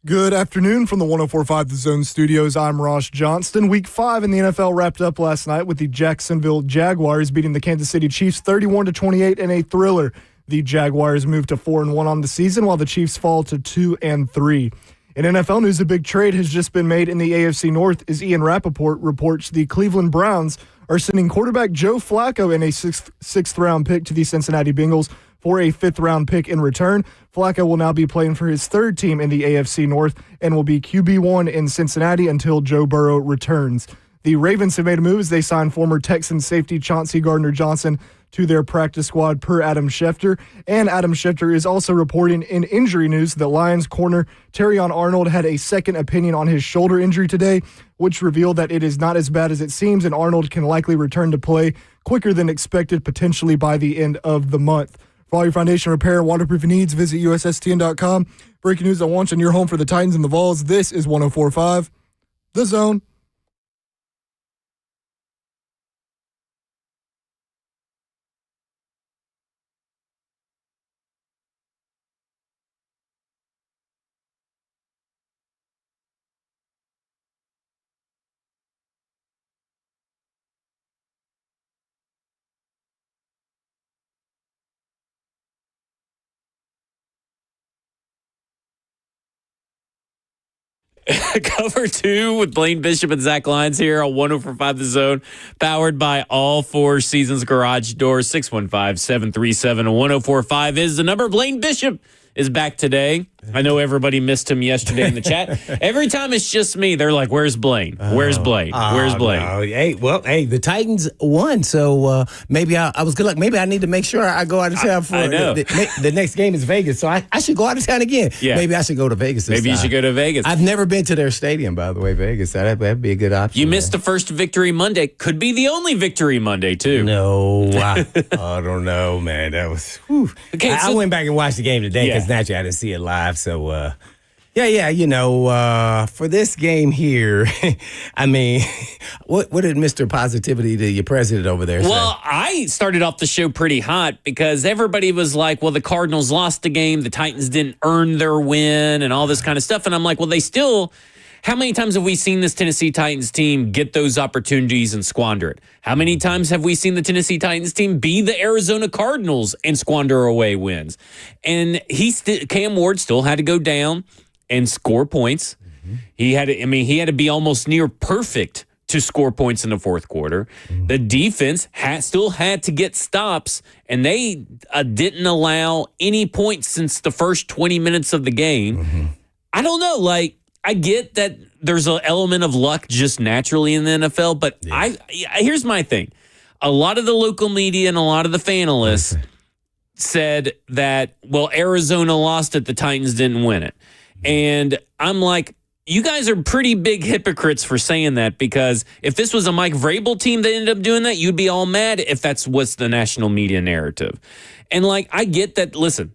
Good afternoon from the 104.5 The Zone Studios. I'm Ross Johnston. Week 5 in the NFL wrapped up last night with the Jacksonville Jaguars beating the Kansas City Chiefs 31-28 in a thriller. The Jaguars moved to 4-1 on the season, while the Chiefs fall to 2-3. In NFL news, a big trade has just been made in the AFC North as Ian Rappaport reports the Cleveland Browns are sending quarterback Joe Flacco and a sixth-round pick to the Cincinnati Bengals for a fifth-round pick in return. Flacco will now be playing for his third team in the AFC North and will be QB1 in Cincinnati until Joe Burrow returns. The Ravens have made a move as they signed former Texans safety Chauncey Gardner-Johnson to their practice squad per Adam Schefter. And Adam Schefter is also reporting in injury news that Lions corner Terrion Arnold had a second opinion on his shoulder injury today, which revealed that it is not as bad as it seems, and Arnold can likely return to play quicker than expected, potentially by the end of the month. For all your foundation repair and waterproofing needs, visit USSTN.com. Breaking news at once, and your home for the Titans and the Vols. This is 104.5 The Zone. Cover 2 with Blaine Bishop and Zach Lyons here on 104.5 The Zone, powered by All Four Seasons Garage Doors. 615-737-1045 is the number. Blaine Bishop is back today. I know everybody missed him yesterday in the chat. Every time it's just me, they're like, where's Blaine? Where's Blaine? Where's Blaine? No. Hey, the Titans won, so maybe I was good luck. Maybe I need to make sure I go out of town for the next game is Vegas, so I should go out of town again. Yeah. Maybe I should go to Vegas this time. You should go to Vegas. I've never been to their stadium, by the way, Vegas. That'd be a good option. You missed the first Victory Monday. Could be the only Victory Monday, too. No, I don't know, man. That was, whew. Okay, I went back and watched the game today because naturally I didn't see it live, so... for this game here, I mean, what did Mr. Positivity, your president over there, say? Well, I started off the show pretty hot because everybody was like, well, the Cardinals lost the game, the Titans didn't earn their win, and all this kind of stuff. And I'm like, well, they still... How many times have we seen this Tennessee Titans team get those opportunities and squander it? How many times have we seen the Tennessee Titans team be the Arizona Cardinals and squander away wins? And Cam Ward still had to go down and score points. Mm-hmm. He had to be almost near perfect to score points in the fourth quarter. Mm-hmm. The defense still had to get stops, and they didn't allow any points since the first 20 minutes of the game. Mm-hmm. I don't know, I get that there's an element of luck just naturally in the NFL, but here's my thing. A lot of the local media and a lot of the fanalists said that, well, Arizona lost it, the Titans didn't win it. And I'm like, you guys are pretty big hypocrites for saying that, because if this was a Mike Vrabel team that ended up doing that, you'd be all mad if that's what's the national media narrative. And I get that, listen,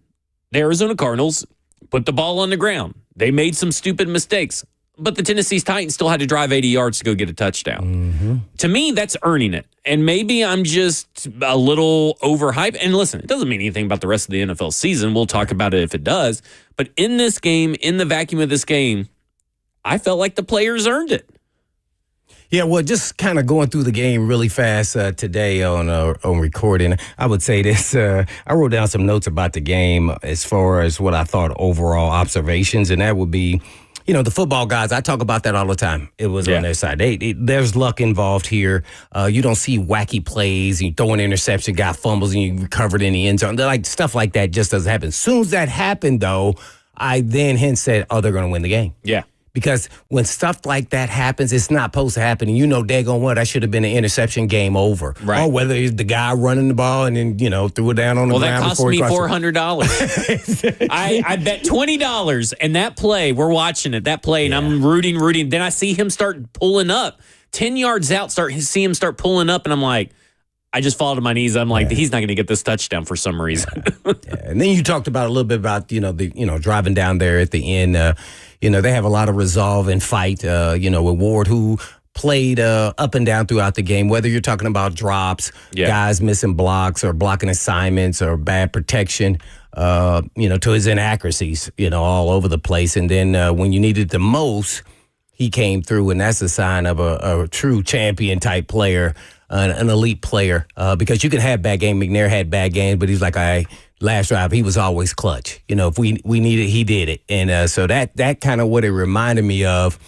the Arizona Cardinals put the ball on the ground. They made some stupid mistakes, but the Tennessee Titans still had to drive 80 yards to go get a touchdown. Mm-hmm. To me, that's earning it. And maybe I'm just a little overhyped. And listen, it doesn't mean anything about the rest of the NFL season. We'll talk about it if it does. But in this game, in the vacuum of this game, I felt like the players earned it. Yeah, well, just kind of going through the game really fast today on recording, I would say this. I wrote down some notes about the game as far as what I thought overall observations, and that would be, the football guys, I talk about that all the time. It was on their side. There's luck involved here. You don't see wacky plays. You throw an interception, guy fumbles, and you recovered in the end zone. Stuff like that just doesn't happen. As soon as that happened, though, I then said, they're going to win the game. Yeah. Because when stuff like that happens, it's not supposed to happen. And daggone what, that should have been an interception, game over. Right. Or whether it's the guy running the ball and then, threw it down on the ground. Well, that cost me $400. I bet $20. And that play, we're watching it, and I'm rooting. Then I see him start pulling up. 10 yards out, see him start pulling up, and I'm like, I just fall to my knees. I'm like, he's not going to get this touchdown for some reason. And then you talked about a little bit about, driving down there at the end. They have a lot of resolve and fight, with Ward, who played up and down throughout the game, whether you're talking about drops, guys missing blocks or blocking assignments or bad protection. to his inaccuracies, all over the place. And then when you needed the most, he came through, and that's a sign of a true champion type player, an elite player. Because you can have bad game. McNair had bad games, but he's like, last drive, he was always clutch. If we needed, he did it. And so that kind of what it reminded me of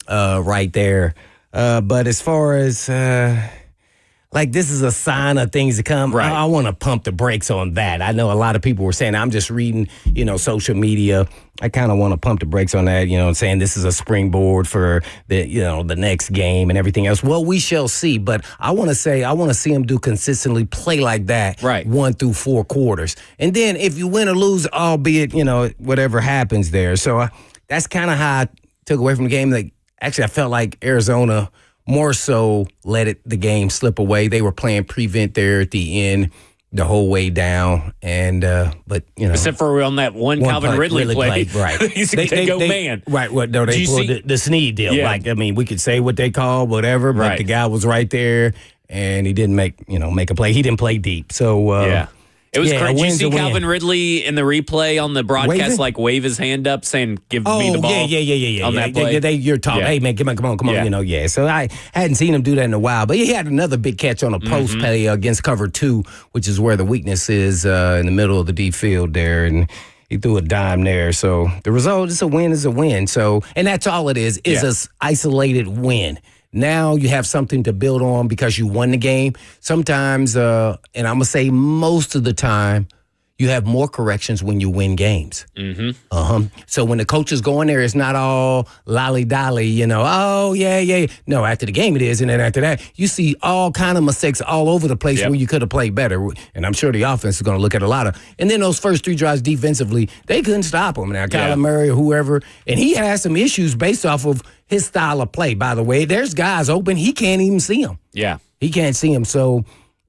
right there. But as far as this is a sign of things to come. Right. I want to pump the brakes on that. I know a lot of people were saying, I'm just reading, social media. I kind of want to pump the brakes on that, saying this is a springboard for the next game and everything else. Well, we shall see. But I want to see him do consistently play like that, right, 1 through 4 quarters. And then if you win or lose, albeit, whatever happens there. So that's kind of how I took away from the game. Actually, I felt like Arizona more so let the game slip away. They were playing prevent there at the end, the whole way down, and but except for on that one Calvin Ridley play, right? they go man, right? What? No, they pulled the Snead deal. Yeah. We could say what they call whatever, but the guy was right there, and he didn't make a play. He didn't play deep, so yeah. It was crazy. Did you see Calvin win. Ridley in the replay on the broadcast, wave his hand up, saying, "Give me the ball"? Yeah. On that play, you're talking. Hey man, come on. So I hadn't seen him do that in a while, but he had another big catch on a post play against cover 2, which is where the weakness is in the middle of the deep field there, and he threw a dime there. So the result is a win. So, and that's all it is an isolated win. Now you have something to build on because you won the game. Sometimes, and I'm going to say most of the time, you have more corrections when you win games. Mm-hmm. So when the coaches go in there, it's not all lolly-dolly, oh, yeah. No, after the game it is, and then after that, you see all kind of mistakes all over the place where you could have played better. And I'm sure the offense is going to look at a lot of. And then those first 3 drives defensively, they couldn't stop them. Now, Kyler Murray or whoever, and he has some issues based off of his style of play, by the way. There's guys open, he can't even see them. Yeah. He can't see them, so...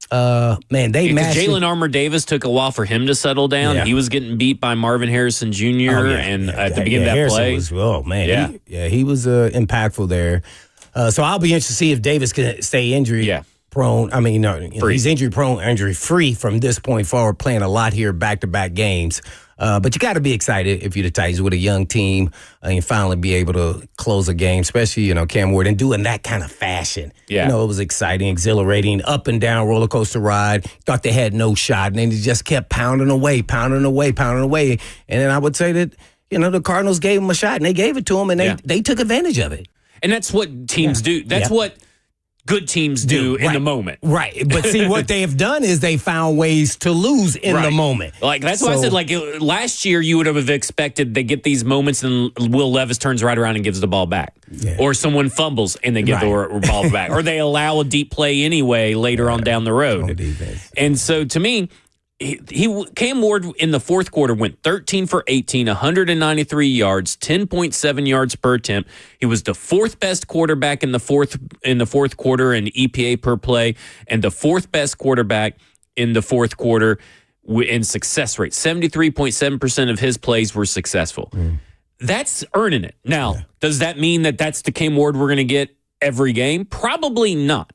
they matched. Jalen Armour Davis took a while for him to settle down. Yeah. He was getting beat by Marvin Harrison Jr. At the beginning of that play. He was impactful there. So I'll be interested to see if Davis can stay injury prone. I mean, he's injury prone, injury free from this point forward, playing a lot here, back-to-back games. But you got to be excited if you're the Titans with a young team and finally be able to close a game, especially, Cam Ward, and do in that kind of fashion. Yeah. It was exciting, exhilarating, up and down roller coaster ride. Thought they had no shot, and then they just kept pounding away. And then I would say that, the Cardinals gave them a shot, and they gave it to them, and they took advantage of it. And that's what teams do. That's what good teams do in the moment. Right. But see, what they have done is they found ways to lose in the moment. That's why I said, last year you would have expected they get these moments and Will Levis turns right around and gives the ball back. Yeah. Or someone fumbles and they give the ball back. Or they allow a deep play anyway later on down the road. And so to me, Cam Ward in the fourth quarter went 13 for 18, 193 yards, 10.7 yards per attempt. He was the 4th best quarterback in the fourth quarter in EPA per play, and the 4th best quarterback in the fourth quarter in success rate. 73.7% of his plays were successful. That's earning it. Now, does that mean that that's the Cam Ward we're going to get every game? Probably not.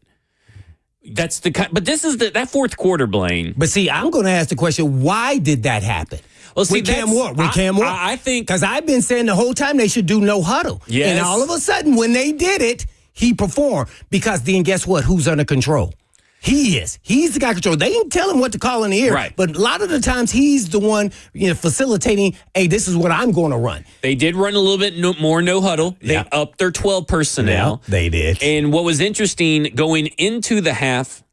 But this is that fourth quarter, Blaine. But see, I'm going to ask the question: why did that happen? Well, see, with Cam Ward, I think because I've been saying the whole time they should do no huddle. Yes. And all of a sudden, when they did it, he performed. Because then, guess what? Who's under control? He is. He's the guy control. They didn't tell him what to call in the ear. Right. But a lot of the times, he's the one facilitating, hey, this is what I'm going to run. They did run a little bit more no huddle. They upped their 12 personnel. Yeah, they did. And what was interesting, going into the half,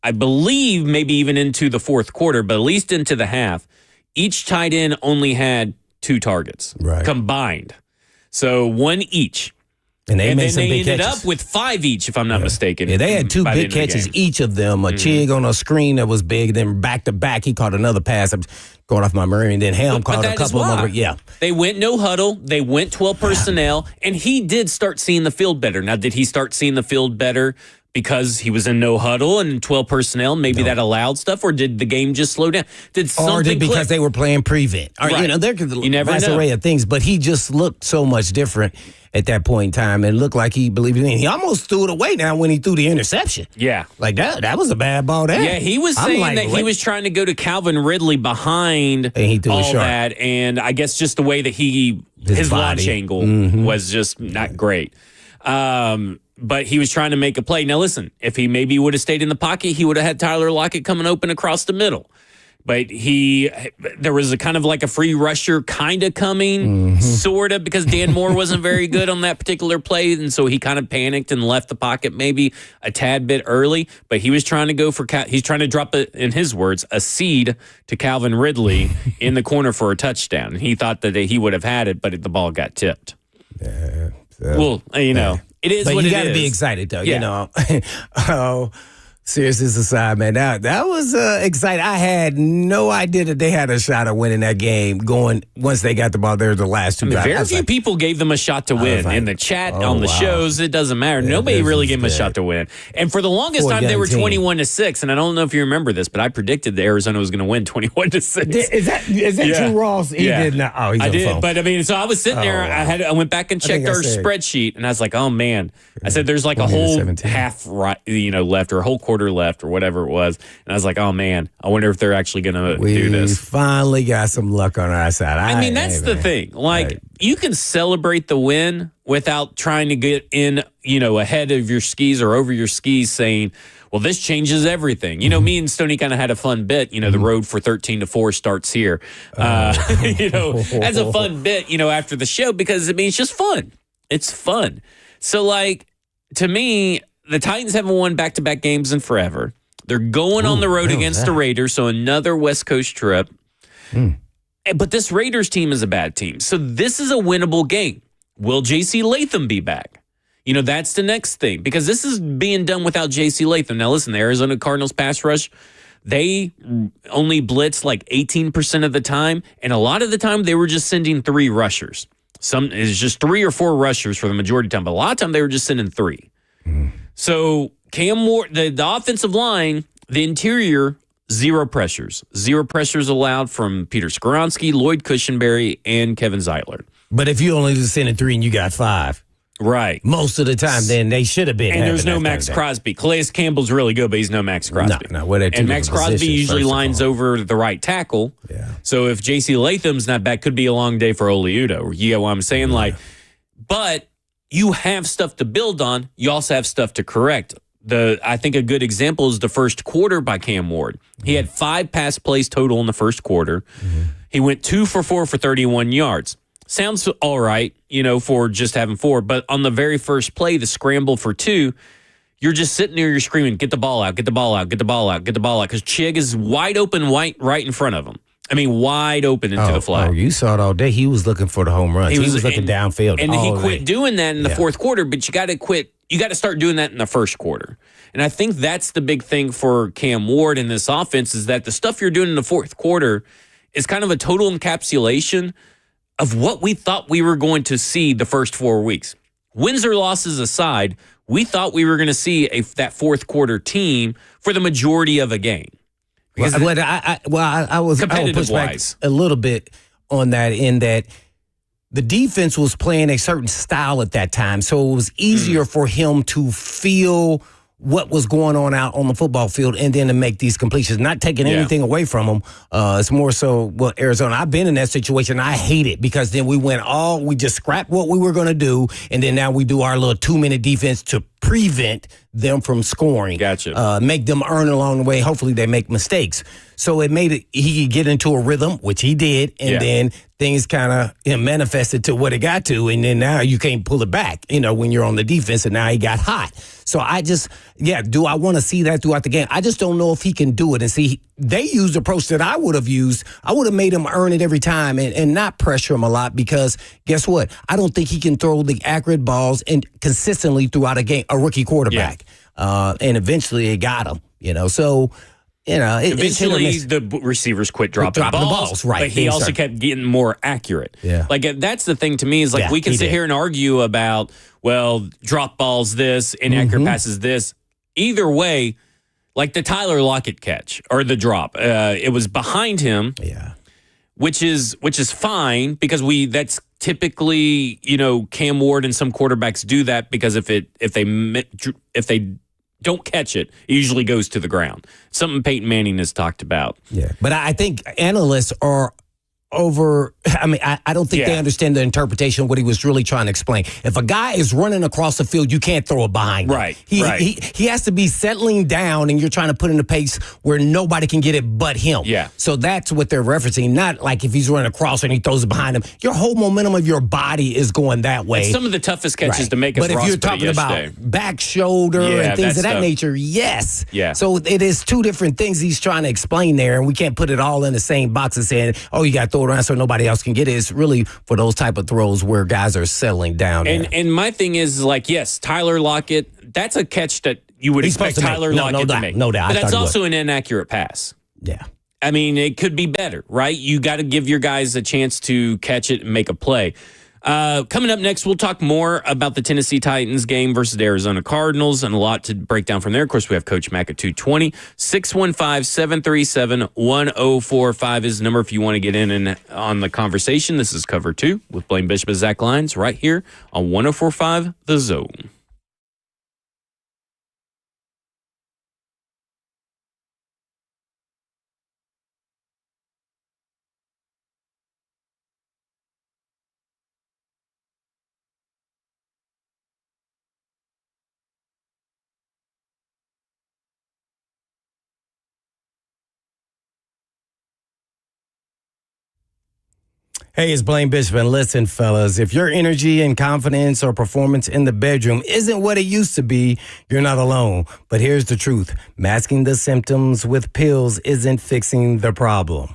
I believe maybe even into the fourth quarter, but at least into the half, each tight end only had 2 targets combined. So 1 each. And they made some big catches. They ended up with 5 each, if I'm not mistaken. Yeah, they had 2 big catches, each of them. A Chig on a screen that was big. Then back-to-back, he caught another pass. I'm going off my memory. And then Helm caught a couple of them. Yeah. They went no huddle. They went 12 personnel. And he did start seeing the field better. Now, did he start seeing the field better because he was in no huddle and 12 personnel? Maybe that allowed stuff, or did the game just slow down? Did something because click? they were playing prevent? Or, Right. there could be You never a vast know. array of things, but he just looked so much different at that point in time and looked like he believed in it. He almost threw it away now when he threw the interception. Yeah. Like that was a bad ball there. Yeah, he was saying that he was trying to go to Calvin Ridley behind And he threw it all short. that, and I guess just the way that his launch body. angle was just not great. But he was trying to make a play. Now listen, if he maybe would have stayed in the pocket, he would have had Tyler Lockett coming open across the middle. But there was a kind of like a free rusher kind of coming, sort of, because Dan Moore wasn't very good on that particular play, and so he kind of panicked and left the pocket maybe a tad bit early. But he was trying to go for he's trying to drop in his words, a seed to Calvin Ridley in the corner for a touchdown. And he thought that he would have had it, but the ball got tipped. Well, it is But what it is. you got to be excited, though. Yeah. Seriousness aside, man, that was exciting. I had no idea that they had a shot at winning that game. Going once they got the ball, there the last two drives. Very few people gave them a shot to win. In the chat, on the shows, it doesn't matter. Nobody really gave them a shot to win. And for the longest time, they were 21-6. And I don't know if you remember this, but I predicted that Arizona was going to win 21-6. Is that true, Ross? He did not. Oh, he's I on did, the phone. but so I was sitting there. wow. I went back and checked our spreadsheet, and I was like, oh man. I said, there's like a whole 17. half left, or a whole quarter left, or whatever it was. And I was like, oh man, I wonder if they're actually going to do We this. finally got some luck on our side. I mean, that's the thing. Like, you can celebrate the win without trying to get in, ahead of your skis or over your skis saying, well, this changes everything. Me and Stoney kind of had a fun bit. The road for 13-4 starts here. As a fun bit, after the show, because, it's just fun. It's fun. So, like, to me, the Titans haven't won back-to-back games in forever. They're going on the road against the Raiders, so another West Coast trip. But this Raiders team is a bad team. So this is a winnable game. Will J.C. Latham be back? That's the next thing, because this is being done without J.C. Latham. Now, listen, the Arizona Cardinals pass rush, they only blitz like 18% of the time, and a lot of the time they were just sending 3 rushers. It's just 3 or 4 rushers for the majority of the time, but a lot of time they were just sending 3. So Cam Moore, the offensive line, the interior, 0 pressures. 0 pressures allowed from Peter Skoronski, Lloyd Cushenberry, and Kevin Zeitler. But if you only send a 3 and you got 5, right, most of the time, then they should have been. And there's no Max Crosby. Calais Campbell's really good, but he's no Max Crosby. No, and Max Crosby usually lines over the right tackle. Yeah. So if J.C. Latham's not back, could be a long day for Oliudo. You get what I'm saying? Yeah. But you have stuff to build on. You also have stuff to correct. I think a good example is the first quarter by Cam Ward. He had 5 pass plays total in the first quarter. He went 2 for 4 for 31 yards. Sounds all right, for just having 4. But on the very first play, the scramble for 2, you're just sitting there, you're screaming, get the ball out, get the ball out, get the ball out, get the ball out. Because Chig is wide open right in front of him. Wide open into the flat. Oh, you saw it all day. He was looking for the home runs. He was looking downfield. And all he quit day. doing that in the fourth quarter, but you got to quit. You got to start doing that in the first quarter. And I think that's the big thing for Cam Ward in this offense, is that the stuff you're doing in the fourth quarter is kind of a total encapsulation of what we thought we were going to see the first 4 weeks. Wins or losses aside, we thought we were going to see that fourth quarter team for the majority of a game. I was push back a little bit on that, in that the defense was playing a certain style at that time, so it was easier for him to feel what was going on out on the football field and then to make these completions, not taking anything away from them. It's more so, Arizona, I've been in that situation. I hate it, because then we just scrapped what we were going to do, and then now we do our little 2-minute defense to prevent them from scoring. Gotcha. Make them earn along the way. Hopefully they make mistakes. So it made it, he could get into a rhythm, which he did, and then things kind of manifested to what it got to, and then now you can't pull it back, when you're on the defense, and now he got hot. So I just, do I want to see that throughout the game? I just don't know if he can do it. And see, they used the approach that I would have used. I would have made him earn it every time and not pressure him a lot, because guess what? I don't think he can throw the accurate balls and consistently throughout a game, a rookie quarterback. And eventually it got him, so... eventually the receivers quit dropping the balls, right? But he also kept getting more accurate. Yeah, that's the thing to me, is we can sit here and argue about, drop balls this, inaccurate passes this. either way, like the Tyler Lockett catch or the drop, it was behind him. Yeah. Which is fine because that's typically, Cam Ward and some quarterbacks do that because if they don't catch it, it usually goes to the ground. Something Peyton Manning has talked about. Yeah. But I think analysts are I don't think they understand the interpretation of what he was really trying to explain. If a guy is running across the field, you can't throw it behind him. Right. He has to be settling down, and you're trying to put in a pace where nobody can get it but him. Yeah. So that's what they're referencing. Not like if he's running across and he throws it behind him. Your whole momentum of your body is going that way. It's some of the toughest catches to make. But if you're talking about back shoulder and things of that nature, yes. Yeah. So it is two different things he's trying to explain there, and we can't put it all in the same box and saying, oh, you got to throw it around so nobody else can get it. It's really for those type of throws where guys are settling down. And my thing is, like, yes, Tyler Lockett, that's a catch that you would expect Tyler Lockett to make. No doubt. But that's also an inaccurate pass. Yeah. I mean, it could be better, right? You got to give your guys a chance to catch it and make a play. Coming up next, we'll talk more about the Tennessee Titans game versus the Arizona Cardinals and a lot to break down from there. Of course, we have Coach Mack at 2:20. 615-737-1045 is the number if you want to get in and on the conversation. This is Cover 2 with Blaine Bishop and Zach Lyons right here on 104.5 The Zone. Hey, it's Blaine Bishop, and listen, fellas, if your energy and confidence or performance in the bedroom isn't what it used to be, you're not alone. But here's the truth. Masking the symptoms with pills isn't fixing the problem.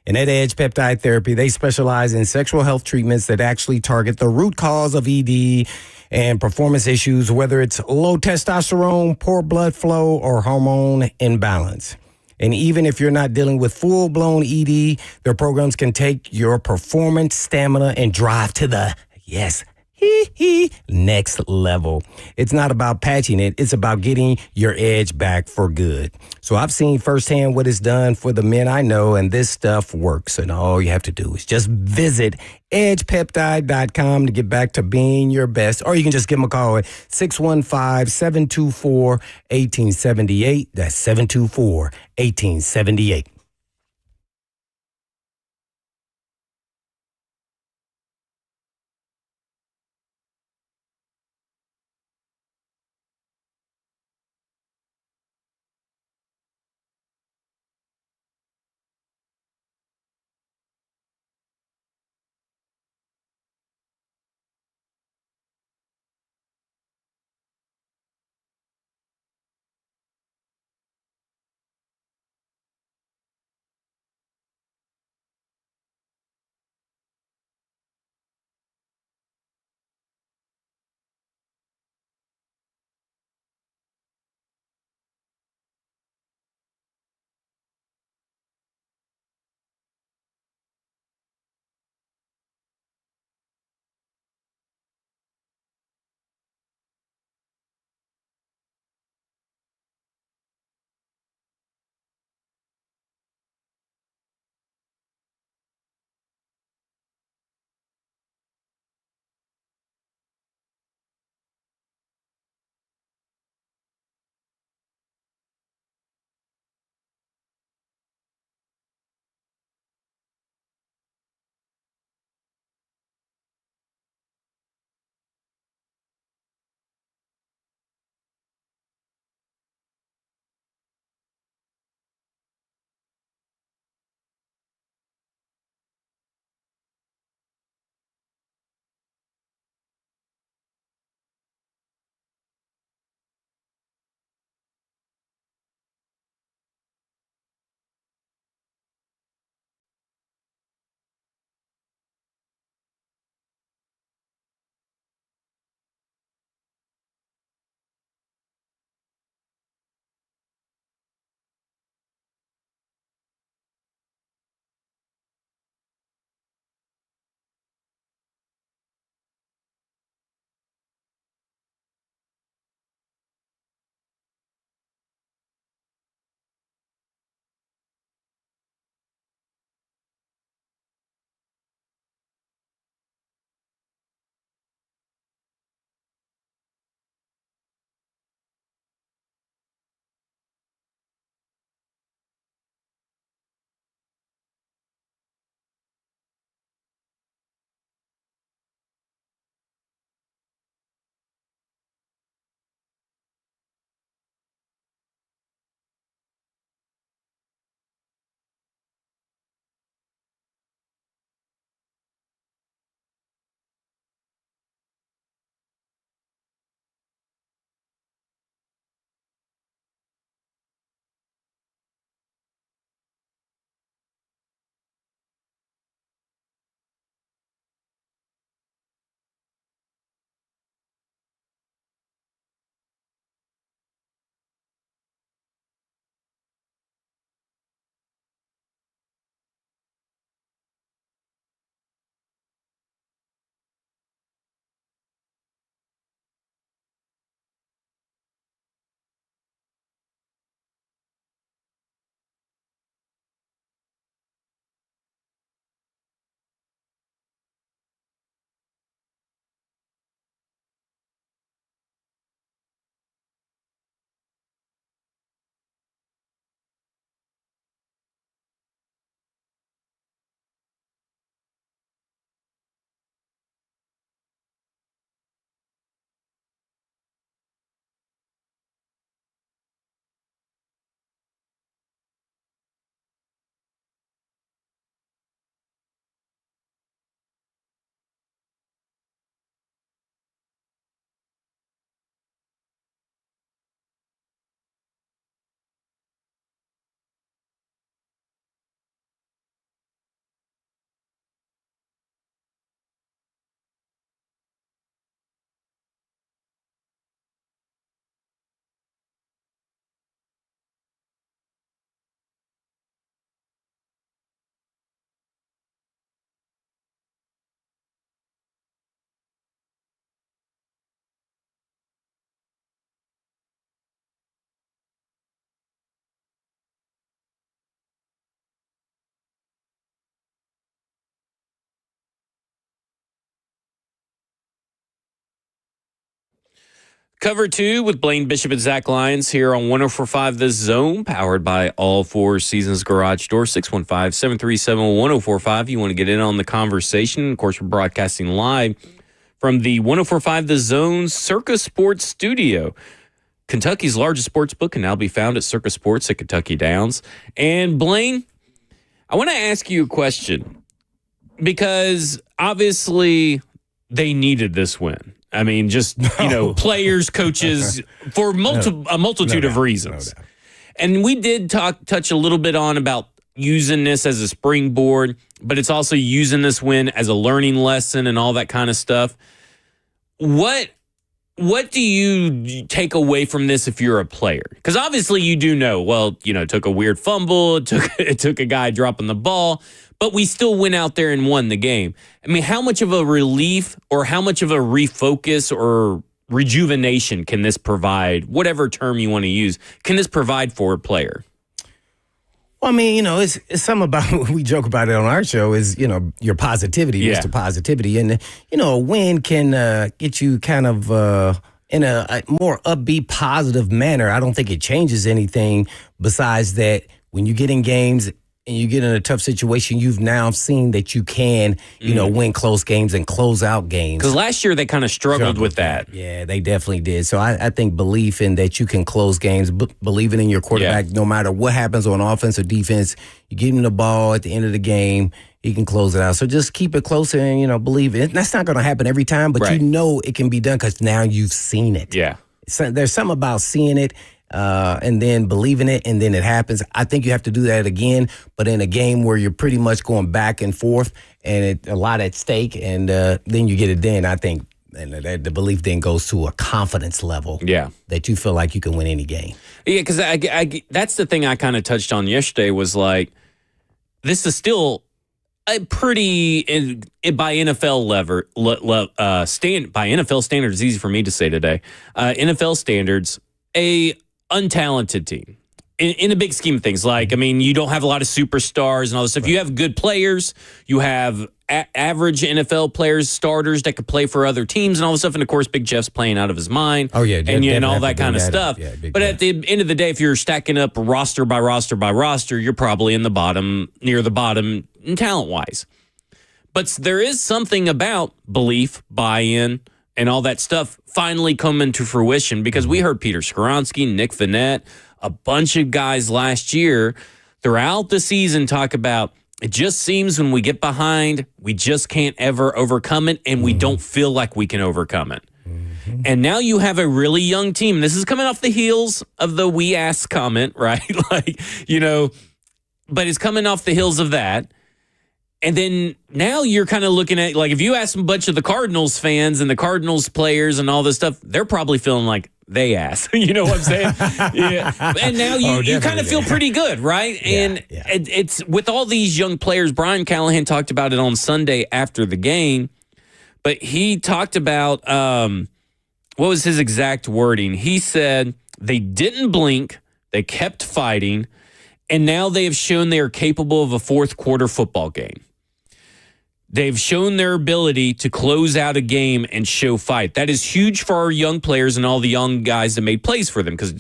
In Edge Peptide Therapy, they specialize in sexual health treatments that actually target the root cause of ED and performance issues, whether it's low testosterone, poor blood flow, or hormone imbalance. And even if you're not dealing with full-blown ED, their programs can take your performance, stamina, and drive to the, next level. It's not about patching it. It's about getting your edge back for good. So I've seen firsthand what it's done for the men I know, and this stuff works. And all you have to do is just visit edgepeptide.com to get back to being your best. Or you can just give them a call at 615-724-1878. That's 724-1878. Cover 2 with Blaine Bishop and Zach Lyons here on 104.5 The Zone, powered by All Four Seasons Garage Door, 615-737-1045. You want to get in on the conversation. Of course, we're broadcasting live from the 104.5 The Zone Circa Sports Studio. Kentucky's largest sports book can now be found at Circa Sports at Kentucky Downs. And Blaine, I want to ask you a question because obviously they needed this win. I mean, just, players, coaches, for a multitude of reasons. No. And we did touch a little bit on about using this as a springboard, but it's also using this win as a learning lesson and all that kind of stuff. What do you take away from this if you're a player? Because obviously you do know, it took a weird fumble, it took a guy dropping the ball, but we still went out there and won the game. I mean, how much of a relief or how much of a refocus or rejuvenation can this provide, whatever term you want to use, can this provide for a player? Well, I mean, it's something about, we joke about it on our show, is, your positivity, Mr. Positivity. And, a win can get you kind of in a more upbeat, positive manner. I don't think it changes anything besides that when you get in games and you get in a tough situation, you've now seen that you can, win close games and close out games. Because last year they kind of struggled with that. Yeah, they definitely did. So I think belief in that you can close games, believing in your quarterback, no matter what happens on offense or defense, you give him the ball at the end of the game, he can close it out. So just keep it close and, believe it. That's not going to happen every time, but it can be done because now you've seen it. Yeah. So there's something about seeing it. And then believing it, and then it happens. I think you have to do that again, but in a game where you're pretty much going back and forth and a lot at stake, and then you get it done. I think and the belief then goes to a confidence level that you feel like you can win any game. Yeah, because that's the thing I kind of touched on yesterday was like, this is still a pretty, by NFL by NFL standards, easy for me to say today, NFL standards, a untalented team in a big scheme of things. Like, I mean, you don't have a lot of superstars and all this stuff. You have good players. You have average NFL players, starters that could play for other teams and all this stuff. And of course, Big Jeff's playing out of his mind. Oh yeah, and all that kind of stuff. Yeah, but at the end of the day, if you're stacking up roster by roster by roster, you're probably in the bottom, near the bottom, talent wise. But there is something about belief, buy-in, and all that stuff finally coming to fruition because we heard Peter Skoronski, Nick Vannett, a bunch of guys last year throughout the season talk about it just seems when we get behind, we just can't ever overcome it, and we don't feel like we can overcome it. And now you have a really young team. This is coming off the heels of the we asked comment, right? But it's coming off the heels of that. And then now you're kind of looking at, like, if you ask a bunch of the Cardinals fans and the Cardinals players and all this stuff, they're probably feeling like they ass. You know what I'm saying? Yeah. And now you kind of feel pretty good, right? And it's with all these young players. Brian Callahan talked about it on Sunday after the game, but he talked about, what was his exact wording? He said they didn't blink, they kept fighting, and now they have shown they are capable of a fourth quarter football game. They've shown their ability to close out a game and show fight. That is huge for our young players and all the young guys that made plays for them because,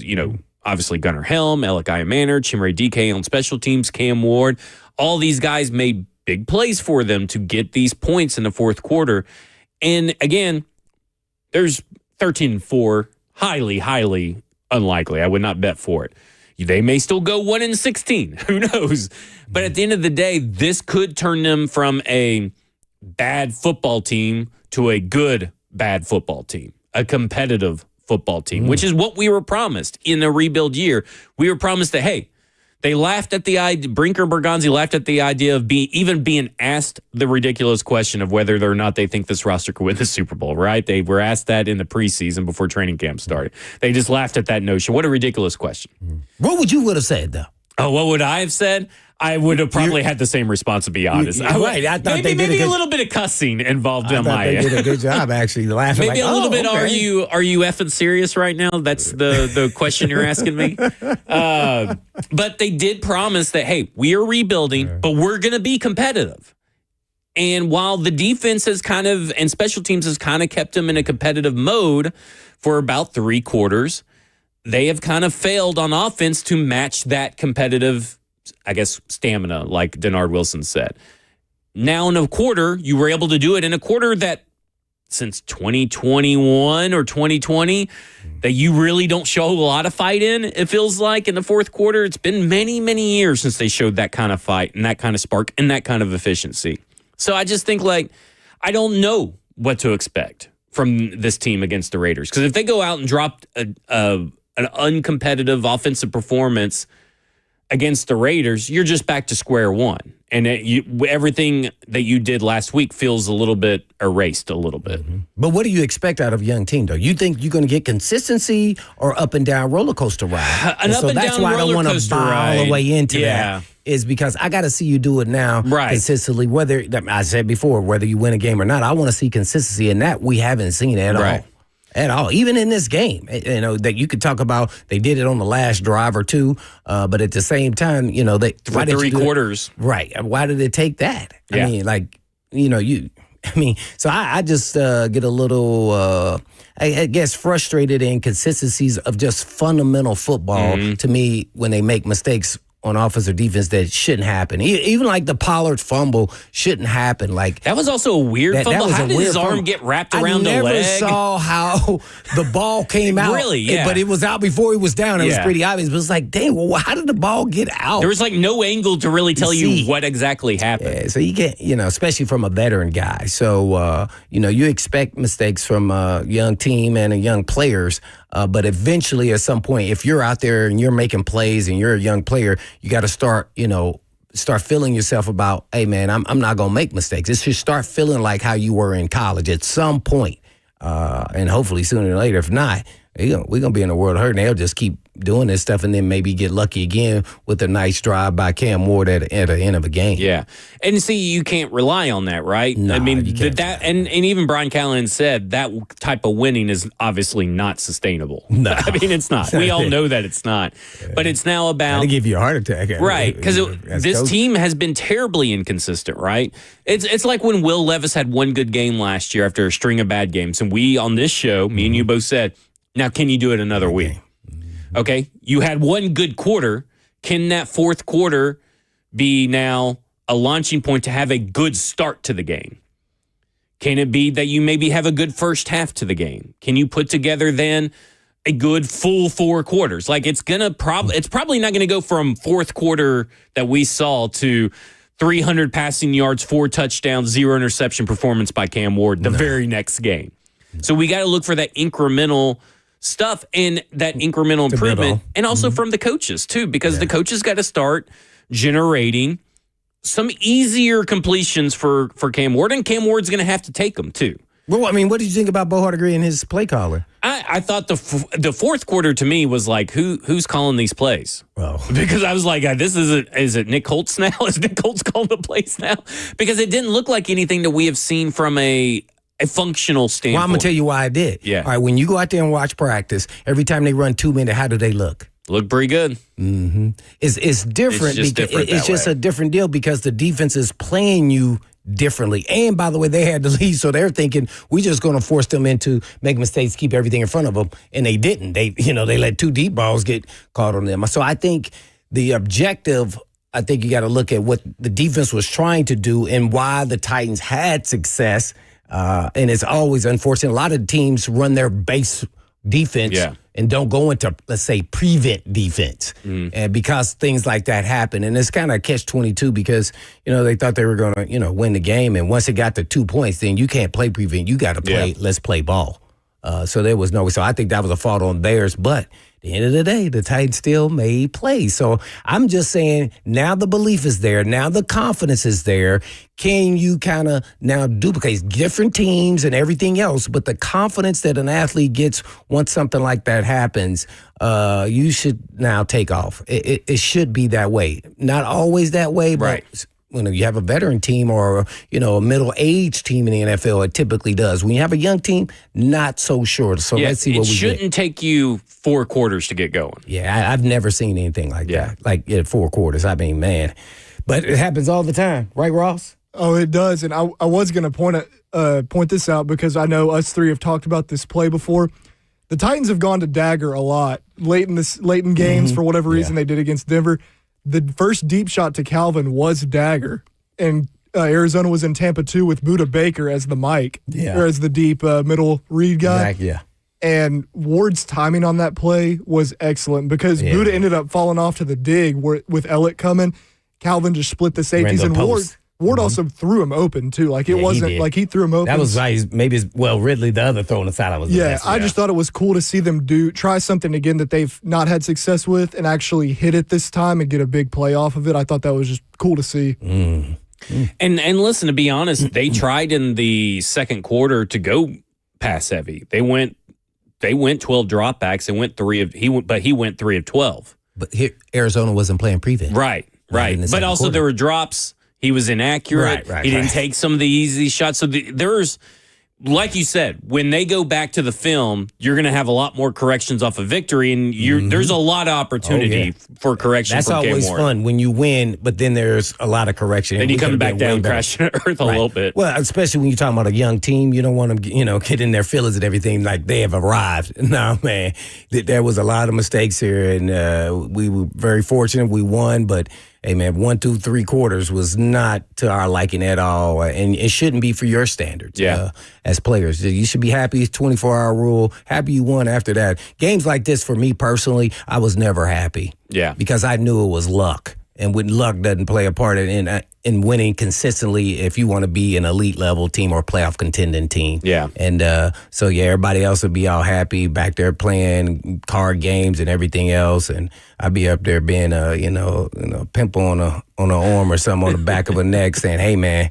obviously Gunnar Helm, Elikiah Manor, Chimere DK on special teams, Cam Ward, all these guys made big plays for them to get these points in the fourth quarter. And again, there's 13-4, highly, highly unlikely. I would not bet for it. They may still go 1-16. Who knows? But at the end of the day, this could turn them from a bad football team to a good bad football team, a competitive football team, which is what we were promised in a rebuild year. We were promised that, hey, they laughed at the idea, Brinker Berganzi laughed at the idea of even being asked the ridiculous question of whether or not they think this roster could win the Super Bowl, right? They were asked that in the preseason before training camp started. They just laughed at that notion. What a ridiculous question. What would you have said, though? Oh, what would I have said? I would have probably had the same response, to be honest. Right. I thought maybe a little bit of cussing involved on my end. They did a good job, actually, laughing. Maybe a little bit. Okay. Are you effing serious right now? That's the question you're asking me. But they did promise that, hey, we are rebuilding, but we're going to be competitive. And while the defense has and special teams has kind of kept them in a competitive mode for about 3 quarters. They have kind of failed on offense to match that competitive, I guess, stamina, like Denard Wilson said. Now in a quarter, you were able to do it in a quarter that since 2021 or 2020, that you really don't show a lot of fight in, it feels like, in the fourth quarter. It's been many, many years since they showed that kind of fight and that kind of spark and that kind of efficiency. So I just think, like, I don't know what to expect from this team against the Raiders. Because if they go out and drop an uncompetitive offensive performance against the Raiders, you're just back to square one. And everything that you did last week feels a little bit erased a little bit. Mm-hmm. But what do you expect out of a young team, though? You think you're going to get consistency or up and down roller coaster ride? An up and that's down why I don't want to buy all the way into that. Is because I got to see you do it now consistently. Whether, I said before, whether you win a game or not, I want to see consistency in that. We haven't seen it at all. At all, even in this game, that you could talk about. They did it on the last drive or two, but at the same time, they for 3 quarters, right? Why did it take that? Yeah. I mean, so I just get a little, I guess, frustrated in inconsistencies of just fundamental football to me when they make mistakes on offense or defense that shouldn't happen. Even like the Pollard fumble shouldn't happen. Like that was also a weird fumble. How did his arm get wrapped around the leg? I never saw how the ball came out. Really, yeah. But it was out before he was down. It was pretty obvious. But it's like, dang, well, how did the ball get out? There was like no angle to really tell you what exactly happened. Yeah, so you get, especially from a veteran guy. So, you expect mistakes from a young team and young players. But eventually, at some point, if you're out there and you're making plays and you're a young player, you got to start feeling yourself about, hey, man, I'm not going to make mistakes. It should start feeling like how you were in college at some point. And hopefully sooner or later, if not, we're going to be in a world of hurt. And they'll just keep doing this stuff and then maybe get lucky again with a nice drive by Cam Ward at the end of a game. Yeah. And see, you can't rely on that, right? No, I mean, you can't. And even Brian Callahan said that type of winning is obviously not sustainable. No. I mean, it's not. We all know that it's not. But it's now about... to give you a heart attack. Right, because this team has been terribly inconsistent, right? It's like when Will Levis had one good game last year after a string of bad games. And we, on this show, me and you both said, now can you do it another week? Okay, you had one good quarter. Can that fourth quarter be now a launching point to have a good start to the game? Can it be that you maybe have a good first half to the game? Can you put together then a good full 4 quarters? Like it's probably not going to go from fourth quarter that we saw to 300 passing yards, 4 touchdowns, 0 interception performance by Cam Ward the very next game. So we got to look for that incremental stuff and that incremental improvement, and also from the coaches too, because the coaches got to start generating some easier completions for Cam Ward, and Cam Ward's going to have to take them too. Well, I mean, what did you think about Bo Hardegree and his play caller? I thought the fourth quarter to me was like, who's calling these plays? Oh. Because I was like, is it Nick Holtz now? Is Nick Holtz calling the plays now? Because it didn't look like anything that we have seen from a functional standpoint. Well, I'm going to tell you why I did. Yeah. All right, when you go out there and watch practice, every time they run 2 minutes, how do they look? Look pretty good. Mm-hmm. It's different. It's just a different deal because the defense is playing you differently. And by the way, they had the lead, so they're thinking we're just going to force them into make mistakes, keep everything in front of them, and they didn't. They let 2 deep balls get caught on them. So I think the objective. I think you got to look at what the defense was trying to do and why the Titans had success. And it's always unfortunate. A lot of teams run their base defense and don't go into, let's say, prevent defense. And because things like that happen. And it's kind of catch-22 because, they thought they were going to, win the game. And once it got to 2 points, then you can't play prevent. You got to play, let's play ball. So there was no way. So I think that was a fault on theirs. But at the end of the day, the Titans still made plays. So I'm just saying now the belief is there. Now the confidence is there. Can you kind of now duplicate different teams and everything else? But the confidence that an athlete gets once something like that happens, you should now take off. It should be that way. Not always that way, but right. When you have a veteran team or a middle-aged team in the NFL, it typically does. When you have a young team, not so sure. So let's see what we get. It shouldn't take you 4 quarters to get going. Yeah, I've never seen anything like that. Like 4 quarters. I mean, man. But it happens all the time. Right, Ross? Oh, it does. And I was going to point this out because I know us three have talked about this play before. the Titans have gone to dagger a lot late in games for whatever reason they did against Denver. The first deep shot to Calvin was dagger, and Arizona was in Tampa 2 with Budda Baker as the mic, or as the deep middle read guy. And Ward's timing on that play was excellent because Budda ended up falling off to the dig with Elliott coming. Calvin just split the safeties, and Ward also threw him open, too. Like, it wasn't like he threw him open. That was Ridley, the other throw on the side, was the best. I just thought it was cool to see them try something again that they've not had success with and actually hit it this time and get a big play off of it. I thought that was just cool to see. And listen, to be honest, they tried in the second quarter to go pass heavy. They went 12 dropbacks and he went 3 of 12. But here Arizona wasn't playing prevent. Right. But also there were drops. He was inaccurate. He didn't take some of the easy shots. So there's, like you said, when they go back to the film, you're going to have a lot more corrections off of victory, and there's a lot of opportunity for correction. That's always fun when you win, but then there's a lot of correction. And you come back down, crashing earth a little bit. Well, especially when you're talking about a young team, you don't want them, get in their feelings and everything like they have arrived. No, man, there was a lot of mistakes here, and we were very fortunate. We won, but hey, man, 1, 2, 3 quarters was not to our liking at all, and it shouldn't be for your standards as players. You should be happy it's 24-hour rule, happy you won after that. Games like this, for me personally, I was never happy. Yeah. Because I knew it was luck, and when luck doesn't play a part in winning consistently if you want to be an elite level team or a playoff contending team. Yeah. And everybody else would be all happy back there playing card games and everything else, and I'd be up there being a pimple on an arm or something on the back of a neck saying, hey, man,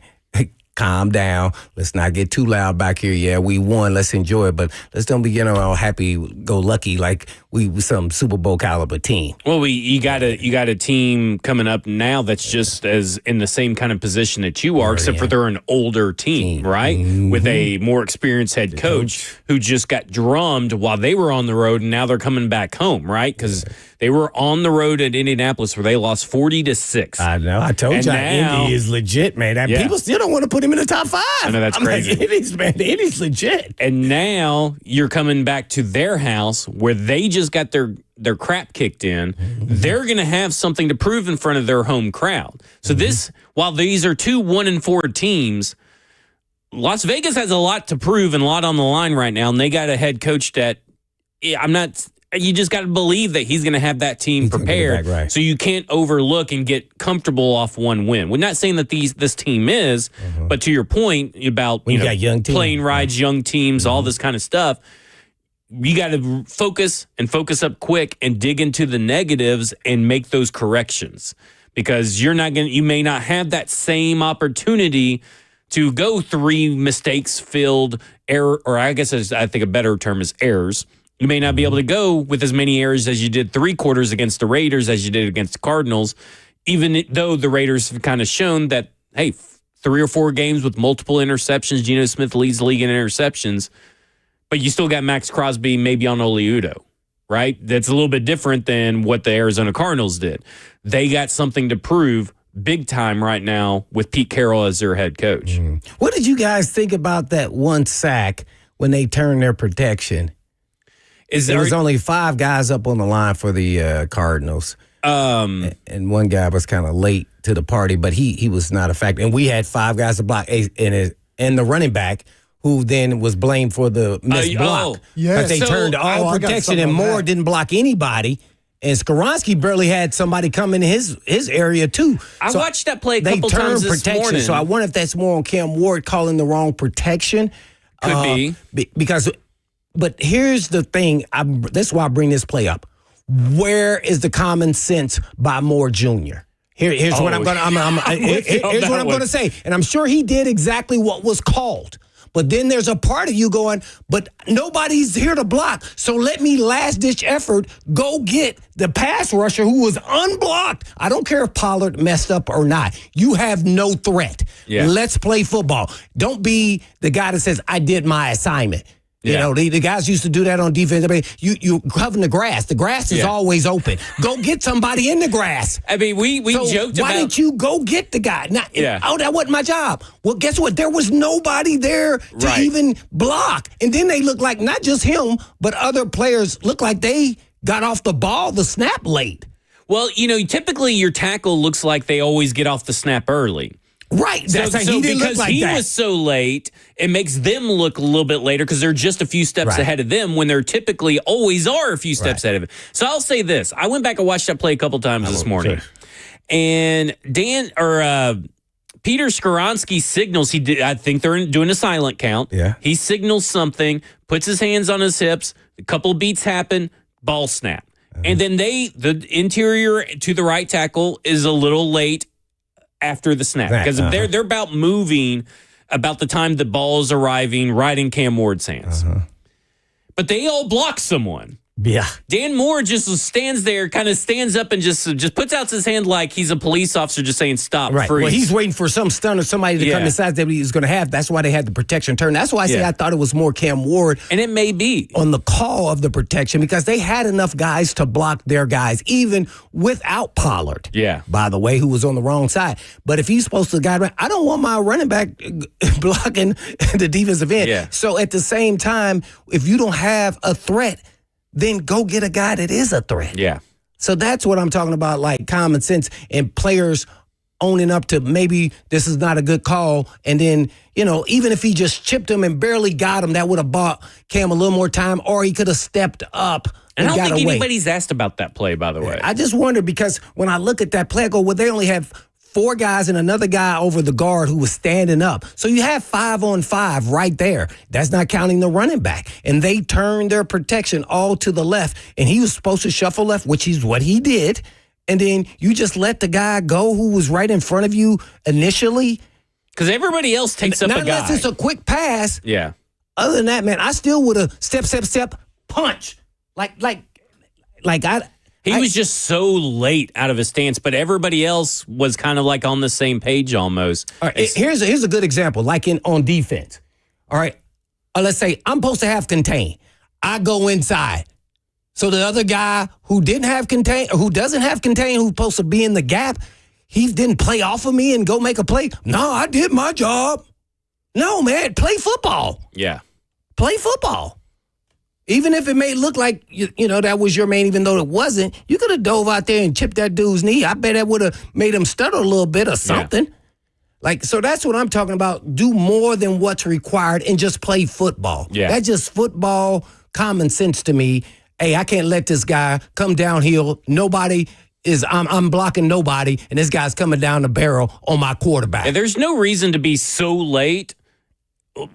calm down. Let's not get too loud back here. Yeah, we won. Let's enjoy it. But let's don't be, all happy-go-lucky like we some Super Bowl caliber team. Well, you got a team coming up now that's just as in the same kind of position that you are, except for they're an older team, right? With a more experienced head coach who just got drummed while they were on the road, and now they're coming back home, right? Because they were on the road at Indianapolis where they lost 40-6. I know. I told you, Indy is legit, man. People still don't want to put him in the top 5. I know, that's crazy. Like, Indy's legit. And now you're coming back to their house where they just got their crap kicked in. They're going to have something to prove in front of their home crowd. So while these are 2 1-4 teams, Las Vegas has a lot to prove and a lot on the line right now, and they got a head coach that you just got to believe that he's going to have that team prepared. So you can't overlook and get comfortable off one win. We're not saying that this team is, but to your point about got young plane rides, young teams, all this kind of stuff, you got to focus up quick and dig into the negatives and make those corrections, because you may not have that same opportunity to go 3 mistakes-filled error, or I guess I think a better term is errors. You may not be able to go with as many errors as you did 3 quarters against the Raiders as you did against the Cardinals, even though the Raiders have kind of shown that, hey, 3 or 4 games with multiple interceptions. Geno Smith leads the league in interceptions, but you still got Max Crosby maybe on Oliudo, right? That's a little bit different than what the Arizona Cardinals did. They got something to prove big time right now with Pete Carroll as their head coach. What did you guys think about that one sack when they turned their protection? There was only 5 guys up on the line for the Cardinals. And one guy was kind of late to the party, but he was not a factor. And we had 5 guys to block, and the running back, who then was blamed for the missed block. But they turned all protection, and Moore didn't block anybody. And Skoronski barely had somebody come in his area, too. I watched that play a couple times this morning. So I wonder if that's more on Cam Ward calling the wrong protection. Could be. But here's the thing. This is why I bring this play up. Where is the common sense by Moore Jr.? Here's what I'm going to say. And I'm sure he did exactly what was called. But then there's a part of you going, but nobody's here to block. So let me last-ditch effort go get the pass rusher who was unblocked. I don't care if Pollard messed up or not. You have no threat. Yeah. Let's play football. Don't be the guy that says, I did my assignment. You Yeah. know, the guys used to do that on defense. I mean, you cover the grass. The grass is Yeah. always open. Go get somebody in the grass. I mean, we joked why about. didn't you go get the guy? Yeah. Oh, that wasn't my job. Well, guess what? There was nobody there to Right. even block. And then they look like not just him, but other players look like they got off the ball, the snap late. Well, typically your tackle looks like they always get off the snap early. Right. That's So he didn't because look like he that. was so late, it makes them look a little bit later because they're just a few steps Right. ahead of them when they're typically always are a few steps ahead of it. So I'll say this. I went back and watched that play a couple times this morning. And Peter Skoronski signals, I think they're doing a silent count. Yeah. He signals something, puts his hands on his hips, a couple of beats happen, ball snap. And then the interior to the right tackle is a little late after the snap because they're about moving about the time the ball is arriving right in Cam Ward's hands. But they all block someone. Yeah. Dan Moore just stands there, kind of stands up and just puts out his hand like he's a police officer just saying, stop, Right. freeze. Well, he's waiting for some stun or somebody to come inside that he's going to have. That's why they had the protection turn. That's why I say I thought it was more Cam Ward. And it may be. On the call of the protection because they had enough guys to block their guys, even without Pollard. Yeah. By the way, who was on the wrong side. But if he's supposed to guide, I don't want my running back blocking the defensive end. Yeah. So at the same time, if you don't have a threat, then go get a guy that is a threat. Yeah. So that's what I'm talking about, like common sense and players owning up to maybe this is not a good call. And then, even if he just chipped him and barely got him, that would have bought Cam a little more time, or he could have stepped up And I don't got think away. anybody's asked about that play, by the way. I just wonder because when I look at that play, I go, well, they only have 4 guys and another guy over the guard who was standing up. So you have 5-on-5 right there. That's not counting the running back. And they turned their protection all to the left. And he was supposed to shuffle left, which is what he did. And then you just let the guy go who was right in front of you initially. Because everybody else takes up a guy. Not unless it's a quick pass. Yeah. Other than that, man, I still would have step, punch. He was just so late out of his stance, but everybody else was kind of like on the same page almost. All right, here's a good example, like on defense. All right, let's say I'm supposed to have contain. I go inside. So the other guy who didn't have contain, or who doesn't have contain, who's supposed to be in the gap, he didn't play off of me and go make a play. No, I did my job. No, man, play football. Yeah. Play football. Even if it may look like, that was your man, even though it wasn't, you could have dove out there and chipped that dude's knee. I bet that would have made him stutter a little bit or something. Yeah. So that's what I'm talking about. Do more than what's required and just play football. Yeah. That's just football common sense to me. Hey, I can't let this guy come downhill. I'm blocking nobody, and this guy's coming down the barrel on my quarterback. And there's no reason to be so late,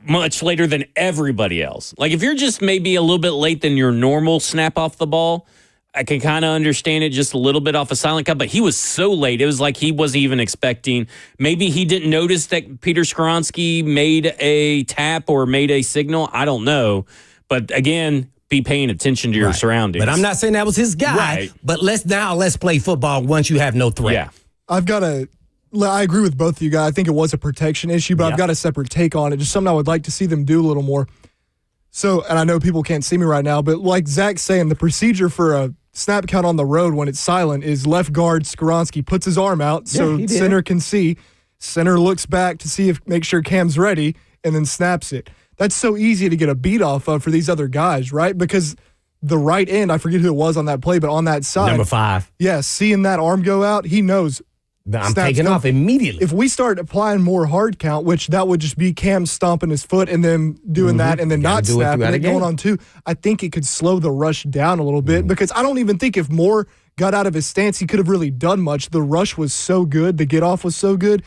much later than everybody else. Like if you're just maybe a little bit late than your normal snap off the ball, I can kind of understand it just a little bit off a silent count, but he was so late. It was like he wasn't even expecting. Maybe he didn't notice that Peter Skoronski made a tap or made a signal. I don't know. But again, be paying attention to your surroundings. But I'm not saying that was his guy. Right. But let's play football once you have no threat. Yeah. I agree with both of you guys. I think it was a protection issue, but I've got a separate take on it. Just something I would like to see them do a little more. So, and I know people can't see me right now, but like Zach's saying, the procedure for a snap count on the road when it's silent is left guard Skoronski puts his arm out so center can see. Center looks back to make sure Cam's ready and then snaps it. That's so easy to get a beat off of for these other guys, right? Because the right end, I forget who it was on that play, but on that side. Number 5. Yeah, seeing that arm go out, he knows. I'm taking off immediately. If we start applying more hard count, which that would just be Cam stomping his foot and then doing that and then not snapping and going on 2, I think it could slow the rush down a little bit because I don't even think if Moore got out of his stance, he could have really done much. The rush was so good. The get off was so good.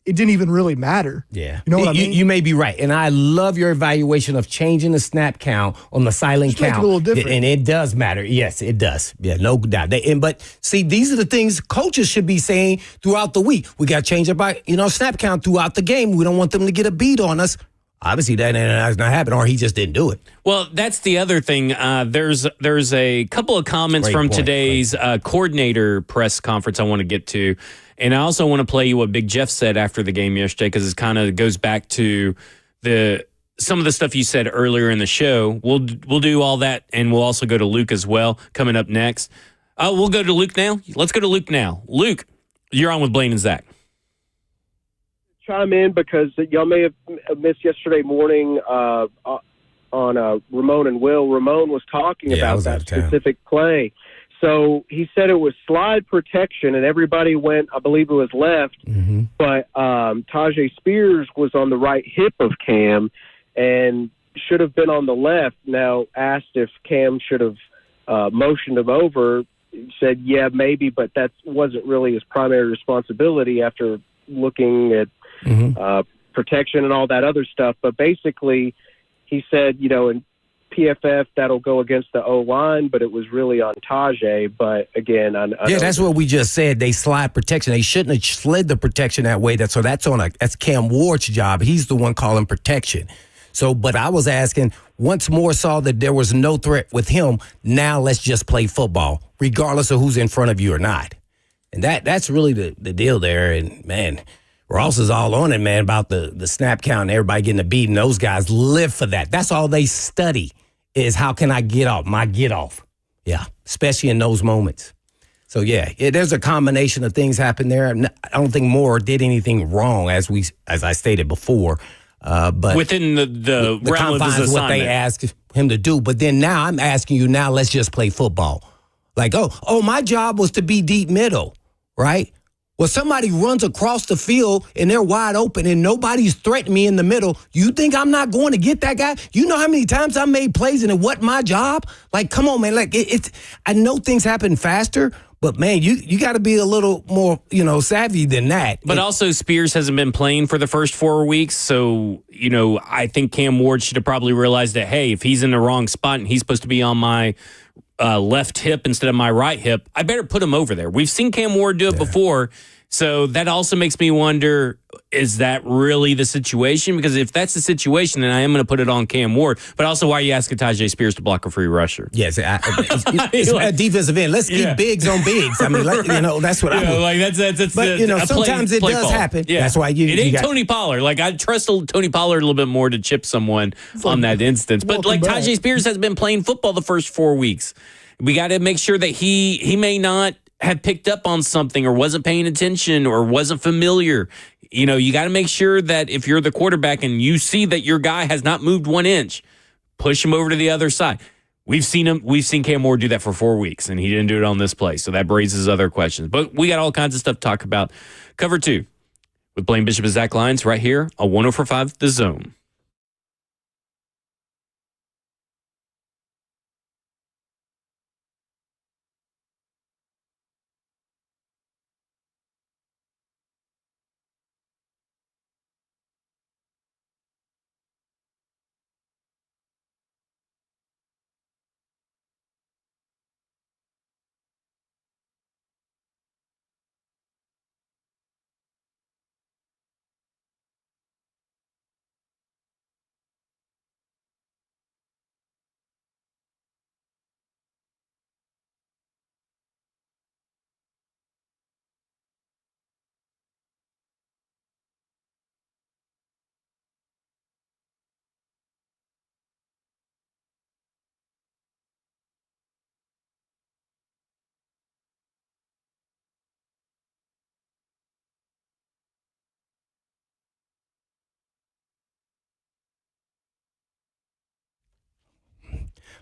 It didn't even really matter. Yeah. You know what I mean? You may be right. And I love your evaluation of changing the snap count on the silent Just make count. it a little different. And it does matter. Yes, it does. Yeah, no doubt. But see, these are the things coaches should be saying throughout the week. We got to change our snap count throughout the game. We don't want them to get a beat on us. Obviously, that's not happening, or he just didn't do it. Well, that's the other thing. There's a couple of comments from today's coordinator press conference I want to get to. And I also want to play you what Big Jeff said after the game yesterday because it kind of goes back to the some of the stuff you said earlier in the show. We'll do all that, and we'll also go to Luke as well coming up next. We'll go to Luke now. Let's go to Luke now. Luke, you're on with Blaine and Zach. Chime in because y'all may have missed yesterday morning on Ramon and Will. Ramon was talking about that specific play. So he said it was slide protection, and everybody went, I believe it was left, but Tajay Spears was on the right hip of Cam and should have been on the left. Now, asked if Cam should have motioned him over, said, yeah, maybe, but that wasn't really his primary responsibility after looking at protection and all that other stuff. But basically, he said, in PFF, that'll go against the O-line, but it was really on Tajay. But again, that's what we just said. They slide protection. They shouldn't have slid the protection that way. That's Cam Ward's job. He's the one calling protection. So, but I was asking, once Moore saw that there was no threat with him, now let's just play football, regardless of who's in front of you or not. And that's really the deal there. And man, Ross is all on it, man, about the snap count and everybody getting a beat. And those guys live for that. That's all they study is how can I get off, my get off. Yeah, especially in those moments. So, there's a combination of things happen there. I don't think Moore did anything wrong, as I stated before. But within the realm of his assignment, what they asked him to do. But then now I'm asking you, now let's just play football. Like, oh, my job was to be deep middle, right? Well, somebody runs across the field and they're wide open and nobody's threatening me in the middle. You think I'm not going to get that guy? You know how many times I made plays and it wasn't my job? Like, come on, man. Like, I know things happen faster, but man, you got to be a little more, savvy than that. But also, Spears hasn't been playing for the first 4 weeks, so I think Cam Ward should have probably realized that, hey, if he's in the wrong spot and he's supposed to be on my left hip instead of my right hip, I better put him over there. We've seen Cam Ward do it before, so that also makes me wonder, is that really the situation? Because if that's the situation, then I am going to put it on Cam Ward. But also, why are you asking Tajay Spears to block a free rusher? Yes, it's a defensive end. Let's keep bigs on bigs. I mean, that's what I like. That's but sometimes it does happen. Yeah. That's why it ain't Tony Pollard. Like, I trust Tony Pollard a little bit more to chip someone on that instance. But Tajay Spears has been playing football the first 4 weeks. We got to make sure that he may not have picked up on something or wasn't paying attention or wasn't familiar. You got to make sure that if you're the quarterback and you see that your guy has not moved 1 inch, push him over to the other side. We've seen Cam Moore do that for 4 weeks, and he didn't do it on this play. So that raises other questions. But we got all kinds of stuff to talk about. Cover 2 with Blaine Bishop and Zach Lyons right here on 104.5 The Zone.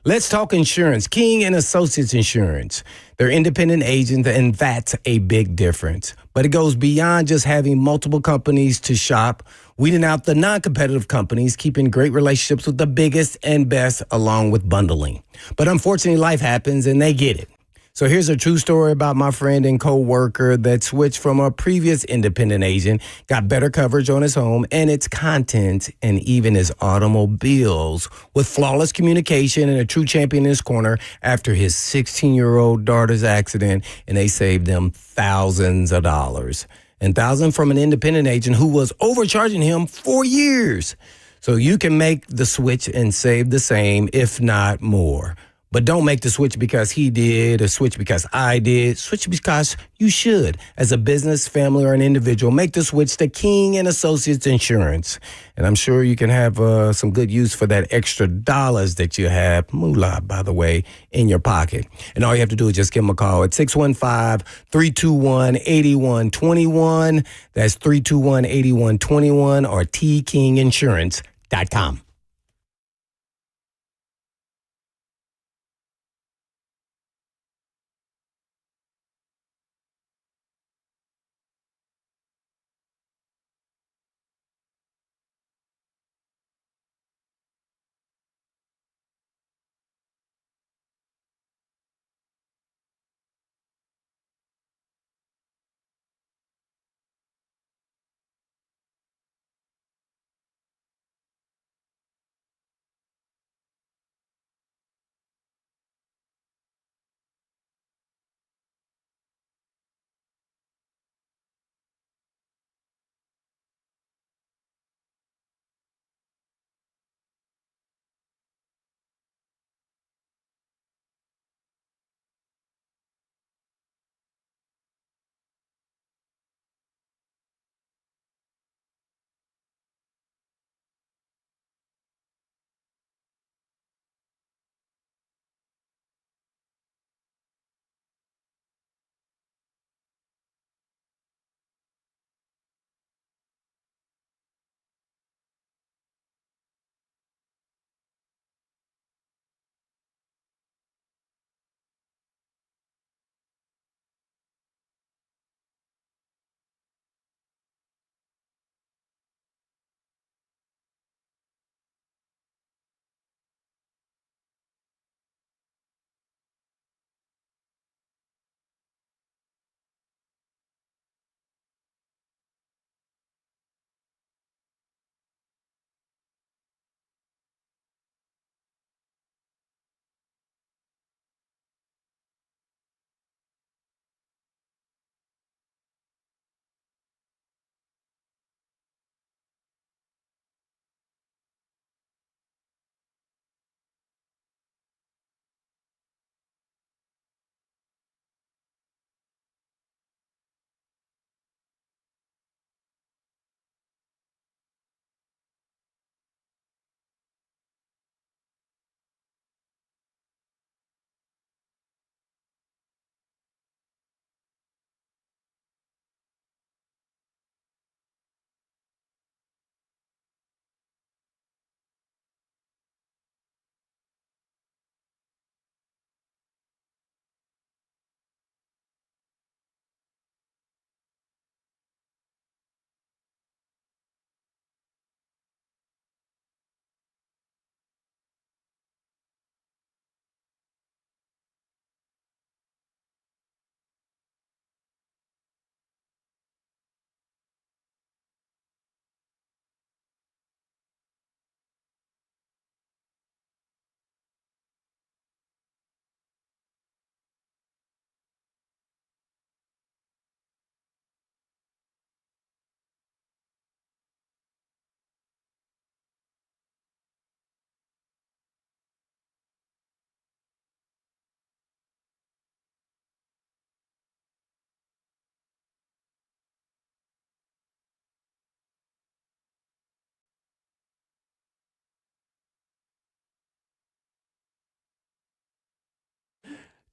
Let's talk insurance. King and Associates Insurance. They're independent agents, and that's a big difference. But it goes beyond just having multiple companies to shop, weeding out the non-competitive companies, keeping great relationships with the biggest and best, along with bundling. But unfortunately, life happens, and they get it. So here's a true story about my friend and co-worker that switched from a previous independent agent, got better coverage on his home and its contents and even his automobiles with flawless communication and a true champion in his corner after his 16-year-old daughter's accident, and they saved them thousands of dollars. And thousands from an independent agent who was overcharging him for years. So you can make the switch and save the same, if not more. But don't make the switch because he did or switch because I did. Switch because you should. As a business, family, or an individual, make the switch to King & Associates Insurance. And I'm sure you can have some good use for that extra dollars that you have, moolah, by the way, in your pocket. And all you have to do is just give them a call at 615-321-8121. That's 321-8121 or tkinginsurance.com.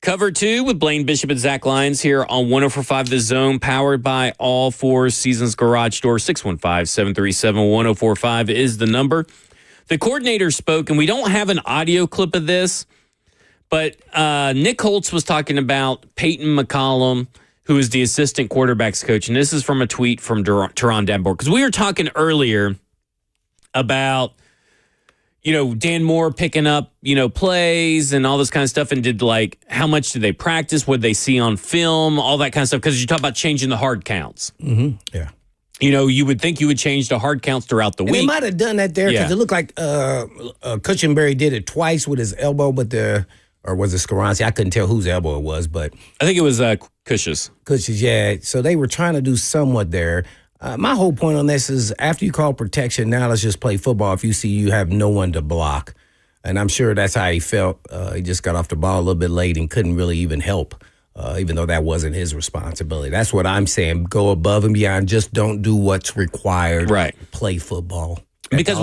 Cover 2 with Blaine Bishop and Zach Lyons here on 104.5 The Zone, powered by All Four Seasons Garage Door. 615-737-1045 is the number. The coordinator spoke, and we don't have an audio clip of this, but Nick Holtz was talking about Peyton McCollum, who is the assistant quarterback's coach. And this is from a tweet from Teron Danbor. Because we were talking earlier about, Dan Moore picking up, plays and all this kind of stuff. And did how much did they practice? What did they see on film? All that kind of stuff. Because you talk about changing the hard counts. Mm-hmm. Yeah. You would think you would change the hard counts throughout the week. They might have done that there because it looked like Cushenberry did it twice with his elbow, or was it Skaronski? I couldn't tell whose elbow it was, but I think it was Cush's. Cush's, yeah. So they were trying to do somewhat there. My whole point on this is after you call protection, now let's just play football if you see you have no one to block. And I'm sure that's how he felt. He just got off the ball a little bit late and couldn't really even help, even though that wasn't his responsibility. That's what I'm saying. Go above and beyond. Just don't do what's required. Right. Play football. Because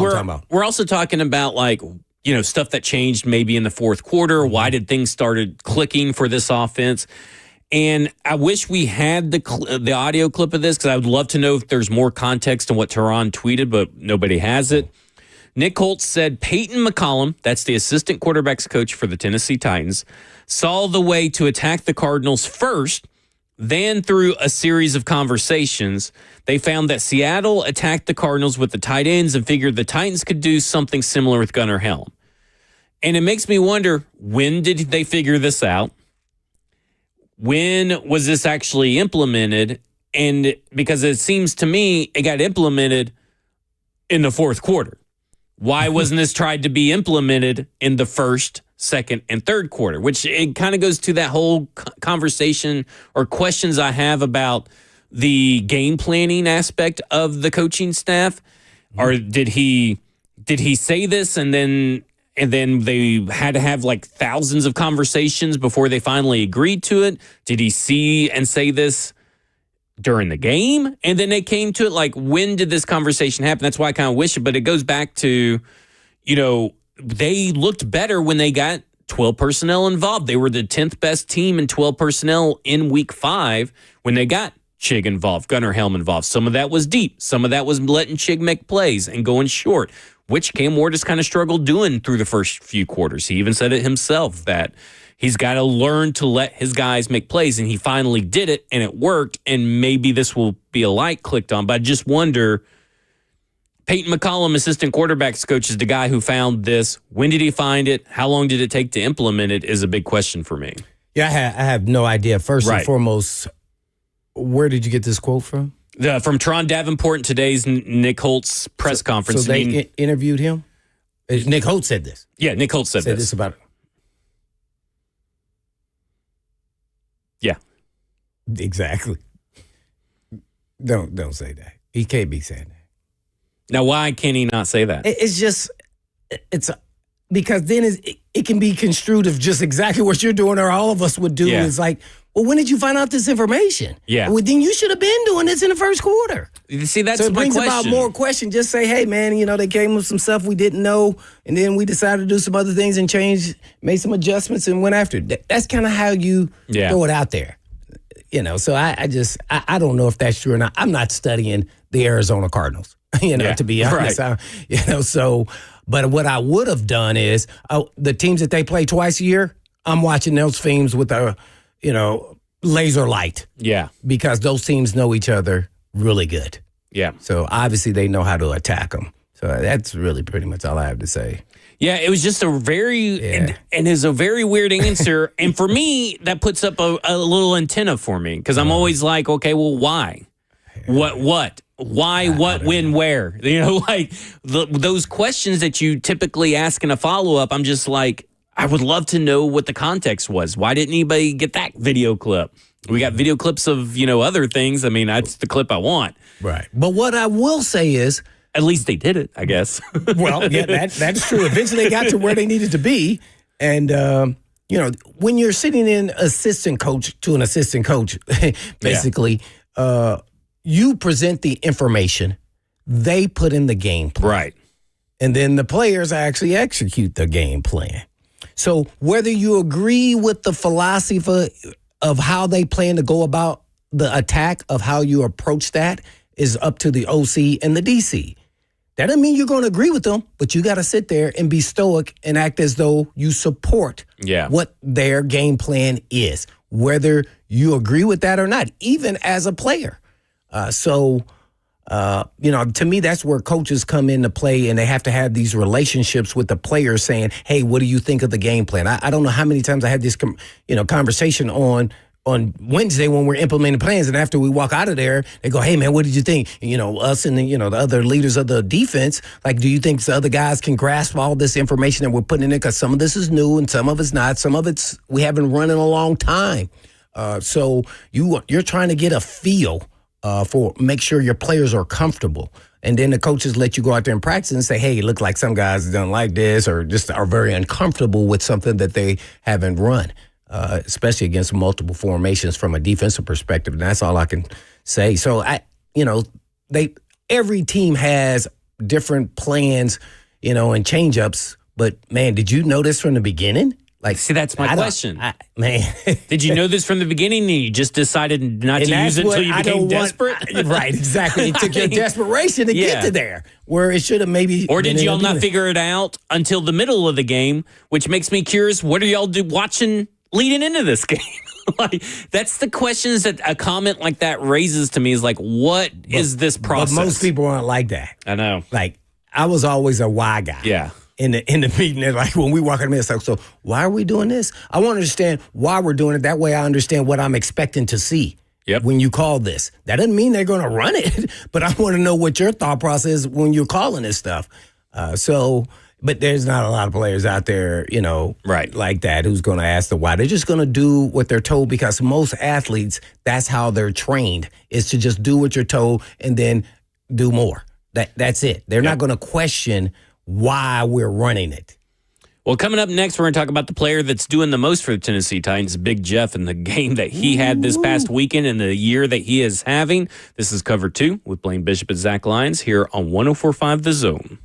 we're also talking about, like, stuff that changed maybe in the fourth quarter. Why did things started clicking for this offense? And I wish we had the audio clip of this, because I would love to know if there's more context on what Teron tweeted, but nobody has it. Nick Holtz said Peyton McCollum, that's the assistant quarterbacks coach for the Tennessee Titans, saw the way to attack the Cardinals first. Then through a series of conversations, they found that Seattle attacked the Cardinals with the tight ends and figured the Titans could do something similar with Gunnar Helm. And it makes me wonder, when did they figure this out? When was this actually implemented? And because it seems to me it got implemented in the fourth quarter. Why wasn't this tried to be implemented in the first, second, and third quarter? Which it kind of goes to that whole conversation or questions I have about the game planning aspect of the coaching staff. Or did he say this and then they had to have like thousands of conversations before they finally agreed to it? Did he see and say this during the game and then they came to it? Like, when did this conversation happen? That's why I kind of wish it, but it goes back to, they looked better when they got 12 personnel involved. They were the 10th best team in 12 personnel in week 5 when they got Chig involved, Gunnar Helm involved. Some of that was deep. Some of that was letting Chig make plays and going short, which Cam Ward has kind of struggled doing through the first few quarters. He even said it himself that he's got to learn to let his guys make plays, and he finally did it, and it worked, and maybe this will be a light clicked on. But I just wonder, Peyton McCollum, assistant quarterbacks coach, is the guy who found this. When did he find it? How long did it take to implement it is a big question for me. Yeah, I have no idea. First and foremost, where did you get this quote from? From Teron Davenport in today's Nick Holtz press conference. So they interviewed him? Nick Holtz said this? Yeah, Nick Holtz said this about it. Yeah. Exactly. Don't say that. He can't be saying that. Now, why can he not say that? It's because then it can be construed of just exactly what you're doing or all of us would do. Yeah. It's like, well, when did you find out this information? Yeah. Well, then you should have been doing this in the first quarter. You see, that's so it my brings question. about more questions. Just say, hey, man, they came with some stuff we didn't know, and then we decided to do some other things and made some adjustments and went after it. That's kind of how you throw it out there. So I don't know if that's true or not. I'm not studying the Arizona Cardinals, to be honest. Right. But what I would have done is the teams that they play twice a year, I'm watching those teams with a, laser light. Yeah. Because those teams know each other really good. Yeah. So obviously they know how to attack them. So that's really pretty much all I have to say. Yeah, it was just a very and is a very weird answer. And for me, that puts up a little antenna for me, because I'm always like, okay, well, why? What? Why, what, when, where? Those questions that you typically ask in a follow-up, I'm just like, I would love to know what the context was. Why didn't anybody get that video clip? We got video clips of, other things. I mean, that's the clip I want. Right. But what I will say is, at least they did it, I guess. Well, yeah, that's true. Eventually they got to where they needed to be. And, when you're sitting in assistant coach to an assistant coach, basically, you present the information, they put in the game plan. Right. And then the players actually execute the game plan. So whether you agree with the philosophy of how they plan to go about the attack, of how you approach that, is up to the OC and the DC. That doesn't mean you're going to agree with them, but you got to sit there and be stoic and act as though you support what their game plan is, whether you agree with that or not, even as a player. To me, that's where coaches come into play, and they have to have these relationships with the players saying, hey, what do you think of the game plan? I don't know how many times I had this conversation on Wednesday when we're implementing plans, and after we walk out of there, they go, hey, man, what did you think? Us and the other leaders of the defense, like, do you think the other guys can grasp all this information that we're putting in there? Because some of this is new and some of it's not. Some of it's we haven't run in a long time. So you're trying to get a feel for make sure your players are comfortable. And then the coaches let you go out there and practice and say, hey, it look like some guys don't like this or just are very uncomfortable with something that they haven't run, especially against multiple formations from a defensive perspective. And that's all I can say. So, every team has different plans, and change-ups. But, man, did you know this from the beginning? Like, see, that's my question. Man. Did you know this from the beginning and you just decided not to use it until you became desperate? Right, exactly. It took your desperation to get to there, where it should have maybe. Or did y'all not figure it out until the middle of the game, which makes me curious, what are y'all watching leading into this game? Like, that's the questions that a comment like that raises to me is like, what is this process? But most people aren't like that. I know. Like, I was always a why guy. Yeah. In the meeting, and like when we walk in the midst, like, so why are we doing this? I want to understand why we're doing it. That way I understand what I'm expecting to see when you call this. That doesn't mean they're going to run it, but I want to know what your thought process is when you're calling this stuff. But there's not a lot of players out there, like that who's going to ask the why. They're just going to do what they're told because most athletes, that's how they're trained, is to just do what you're told and then do more. That's it. They're not going to question why we're running it. Well, coming up next, we're going to talk about the player that's doing the most for the Tennessee Titans, Big Jeff, and the game that he had this past weekend and the year that he is having. This is Cover 2 with Blaine Bishop and Zach Lyons here on 104.5 The Zone.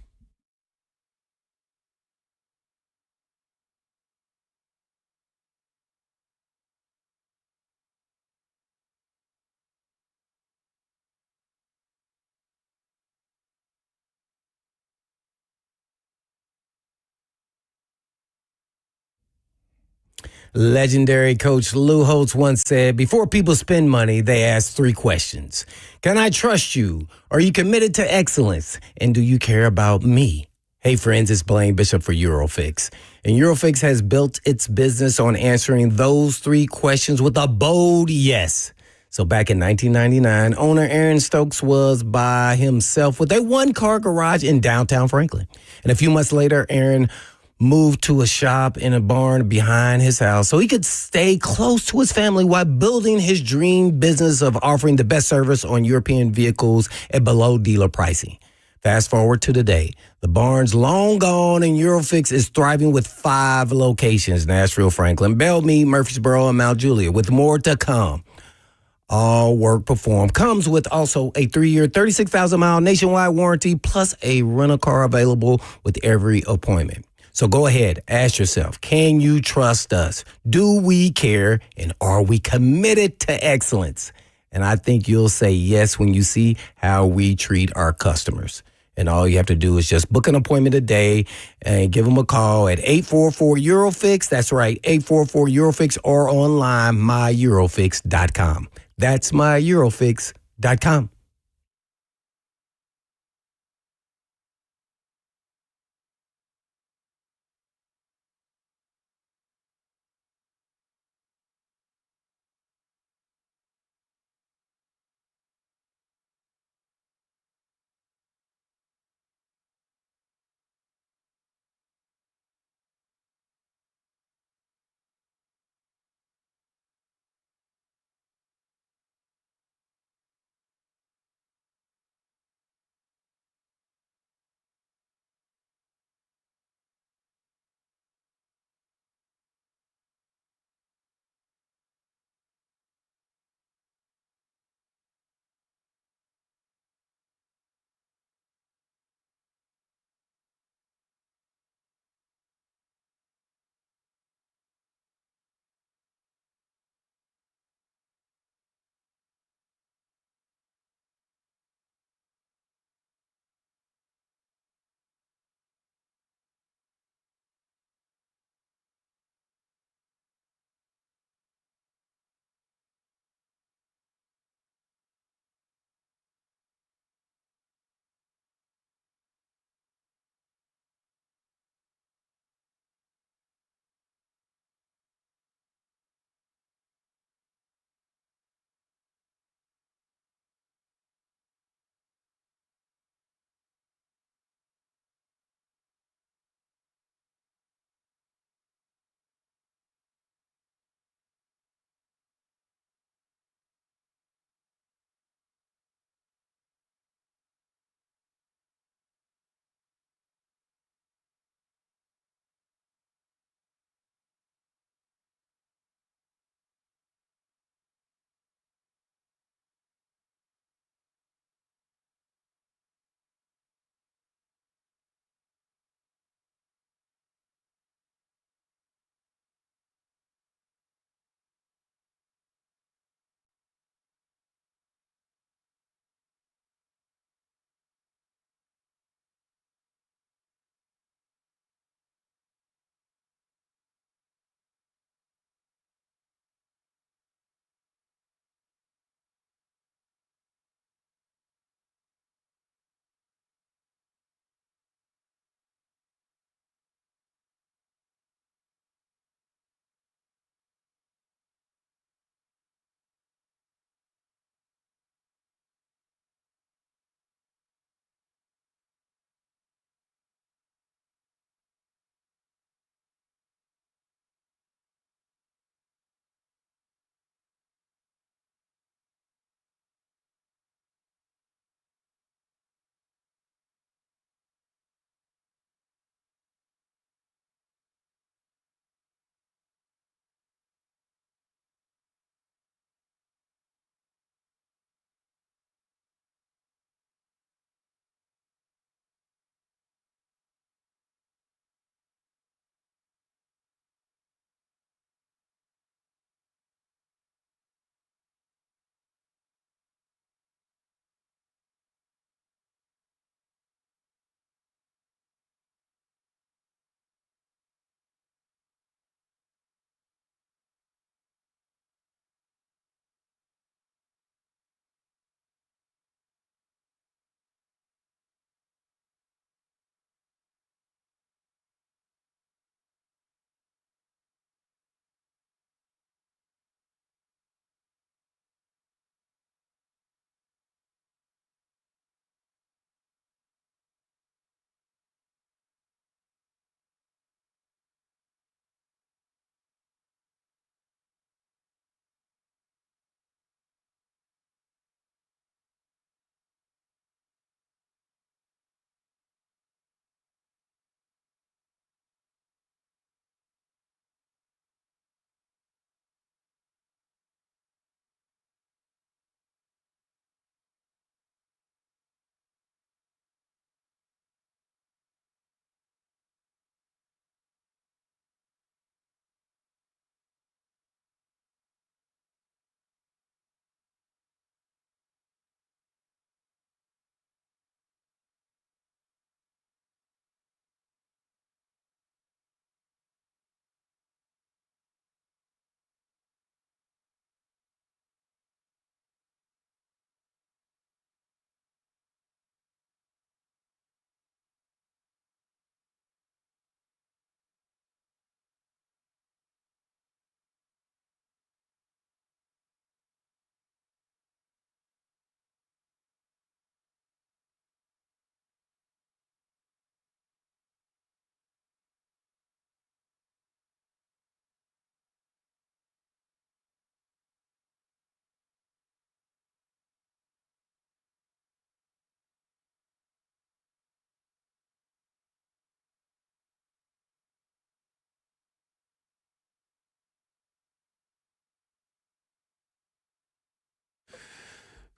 Legendary coach Lou Holtz once said, before people spend money, they ask 3 questions. Can I trust you? Are you committed to excellence? And do you care about me? Hey, friends, it's Blaine Bishop for Eurofix. And Eurofix has built its business on answering those 3 questions with a bold yes. So back in 1999, owner Aaron Stokes was by himself with a 1-car garage in downtown Franklin. And a few months later, Aaron moved to a shop in a barn behind his house so he could stay close to his family while building his dream business of offering the best service on European vehicles at below dealer pricing. Fast forward to today. The barn's long gone and Eurofix is thriving with 5 locations: Nashville, Franklin, Bellmead, Murfreesboro, and Mount Juliet, with more to come. All work performed comes with also a 3-year, 36,000-mile nationwide warranty plus a rental car available with every appointment. So go ahead, ask yourself, can you trust us? Do we care? And are we committed to excellence? And I think you'll say yes when you see how we treat our customers. And all you have to do is just book an appointment today and give them a call at 844-EUROFIX. That's right, 844-EUROFIX, or online, myEurofix.com. That's myEurofix.com.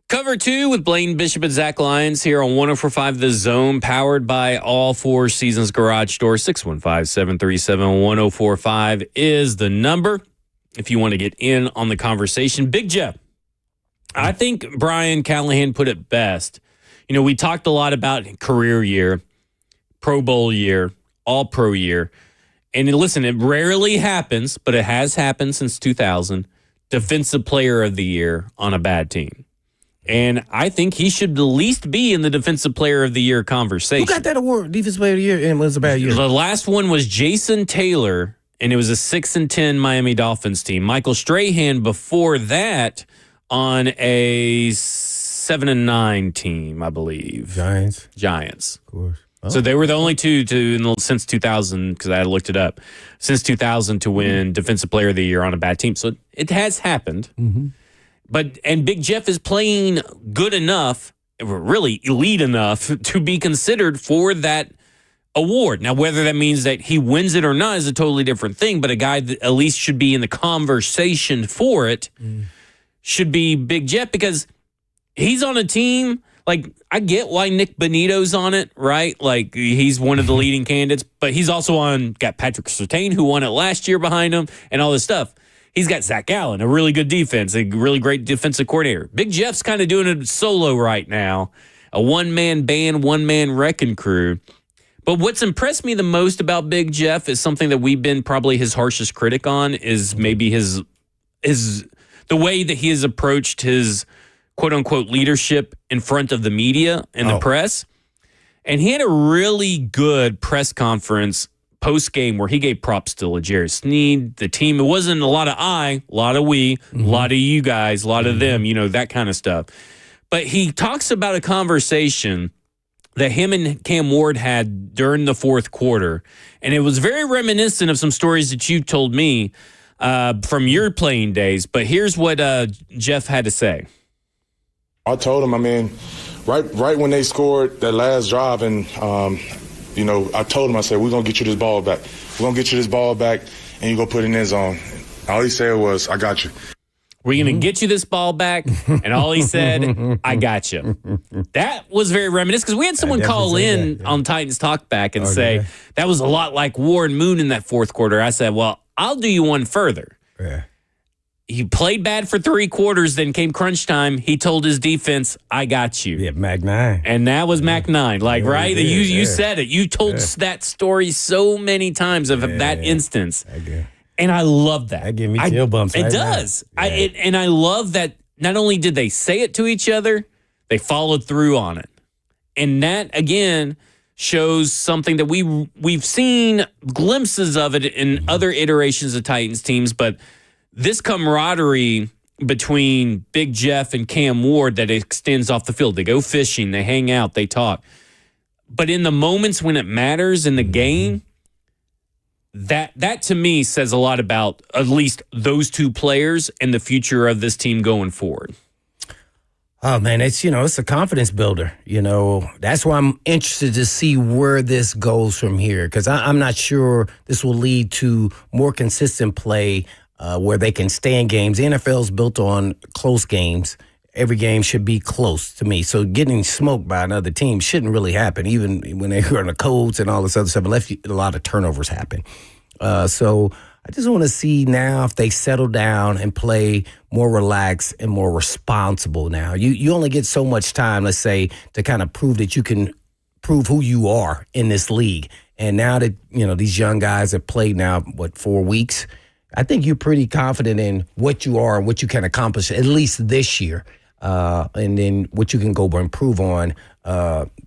Cover 2 with Blaine Bishop and Zach Lyons here on 104.5 The Zone, powered by All Four Seasons Garage Door. 615-737-1045 is the number if you want to get in on the conversation. Big Jeff, I think Brian Callahan put it best. You know, we talked a lot about career year, Pro Bowl year, All-Pro year. And listen, it rarely happens, but it has happened since 2000. Defensive Player of the Year on a bad team. And I think he should at least be in the Defensive Player of the Year conversation. Who got that award, Defensive Player of the Year, and was a bad year? The last one was Jason Taylor, and it was a 6-10 Miami Dolphins team. Michael Strahan before that on a 7-9 team, I believe. Giants. Of course. Oh. So they were the only two since 2000, because I looked it up, since 2000 to win Defensive Player of the Year on a bad team. So it has happened. Mm-hmm. And Big Jeff is playing good enough, really elite enough, to be considered for that award. Now, whether that means that he wins it or not is a totally different thing, but a guy that at least should be in the conversation for it should be Big Jeff, because he's on a team. Like, I get why Nick Bonito's on it, right? Like, he's one of the leading candidates, but he's also got Patrick Surtain, who won it last year, behind him, and all this stuff. He's got Zach Allen, a really good defense, a really great defensive coordinator. Big Jeff's kind of doing it solo right now, a one-man band, one-man wrecking crew. But what's impressed me the most about Big Jeff is something that we've been probably his harshest critic on, is maybe the way that he has approached his quote-unquote leadership in front of the media and the press. And he had a really good press conference post-game where he gave props to L'Jarius Sneed, the team. It wasn't a lot of a lot of we, a lot of you guys, a lot of them, that kind of stuff. But he talks about a conversation that him and Cam Ward had during the fourth quarter. And it was very reminiscent of some stories that you told me from your playing days. But here's what Jeff had to say. I told him, right when they scored that last drive, and I told him, I said, we're going to get you this ball back. We're going to get you this ball back, and you're going to put it in his zone. All he said was, I got you. We're going to get you this ball back, and all he said, I got you. That was very reminiscent, because we had someone call in on Titans Talk Back and say, that was a lot like Warren Moon in that fourth quarter. I said, well, I'll do you one further. Yeah. He played bad for 3 quarters, then came crunch time. He told his defense, I got you. Yeah, Mack 9. And that was Mack 9. Like, right? You said it. You told that story so many times of that instance. I do. And I love that. That gave me chill bumps right It does. And I love that not only did they say it to each other, they followed through on it. And that, again, shows something that we've seen glimpses of it in other iterations of Titans teams, but this camaraderie between Big Jeff and Cam Ward that extends off the field. They go fishing, they hang out, they talk. But in the moments when it matters in the game, that to me says a lot about at least those two players and the future of this team going forward. Oh, man, it's a confidence builder. That's why I'm interested to see where this goes from here, because I'm not sure this will lead to more consistent play where they can stay in games. The NFL's built on close games. Every game should be close to me. So getting smoked by another team shouldn't really happen, even when they were on the codes and all this other stuff, unless a lot of turnovers happen. So I just want to see now if they settle down and play more relaxed and more responsible now. You only get so much time, let's say, to kind of prove that you can prove who you are in this league. And now that, these young guys have played now, 4 weeks, I think you're pretty confident in what you are and what you can accomplish, at least this year, and then what you can go improve on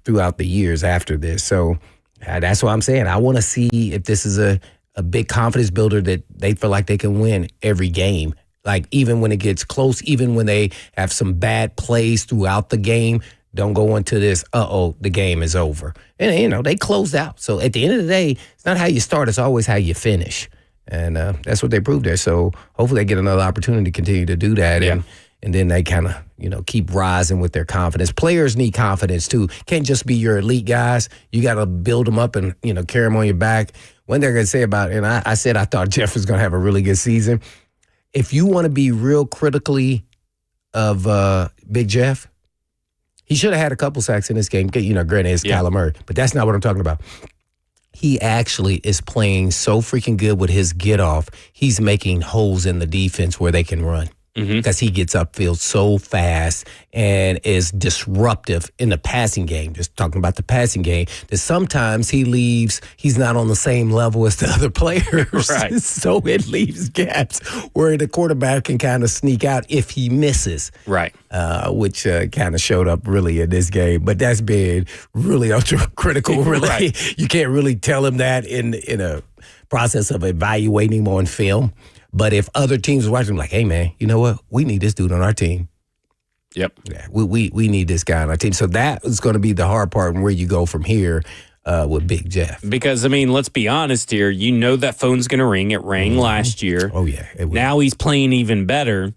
throughout the years after this. So that's what I'm saying. I want to see if this is a big confidence builder that they feel like they can win every game. Like, even when it gets close, even when they have some bad plays throughout the game, don't go into this, the game is over. And, they closed out. So at the end of the day, it's not how you start, it's always how you finish. And that's what they proved there. So hopefully they get another opportunity to continue to do that. Yeah. And then they kind of, keep rising with their confidence. Players need confidence, too. Can't just be your elite guys. You got to build them up and, carry them on your back. One thing I can say about it, and I said I thought Jeff was going to have a really good season. If you want to be real critically of Big Jeff, He should have had a couple sacks in this game. Granted, it's Kyler Murray, but that's not what I'm talking about. He actually is playing so freaking good with his get off. He's making holes in the defense where they can run. Because he gets upfield so fast and is disruptive in the passing game. Just talking about the passing game, that sometimes he's not on the same level as the other players. Right. So it leaves gaps where the quarterback can kind of sneak out if he misses. Right. Which kind of showed up really in this game. But that's been really ultra critical. Really. Right. You can't really tell him that in a process of evaluating him on film. But if other teams are watching, like, hey, man, you know what? We need this dude on our team. Yep. Yeah, we need this guy on our team. So that is going to be the hard part and where you go from here with Big Jeff. Because, I mean, let's be honest here. You know that phone's going to ring. It rang last year. Oh, yeah. Now he's playing even better.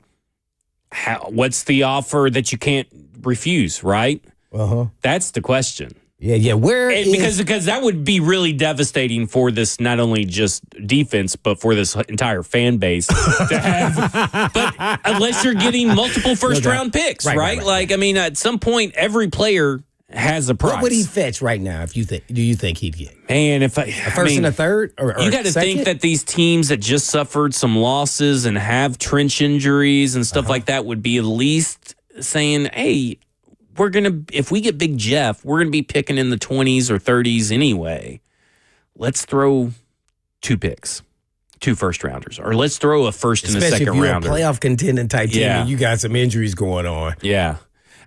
What's the offer that you can't refuse, right? Uh-huh. That's the question. Yeah. Because that would be really devastating for this, not only just defense, but for this entire fan base to have. But unless you're getting multiple first-round picks, right? Like, I mean, at some point, every player has a price. What would he fetch right now? Do you think he'd get? Man, a first and a third, or you got to think that these teams that just suffered some losses and have trench injuries and stuff like that would be at least saying, hey, if we get Big Jeff, we're going to be picking in the 20s or 30s anyway. Let's throw 2 picks, 2 first-rounders, or let's throw a first and a second rounder. Especially if you're a playoff contending type team and you got some injuries going on. Yeah.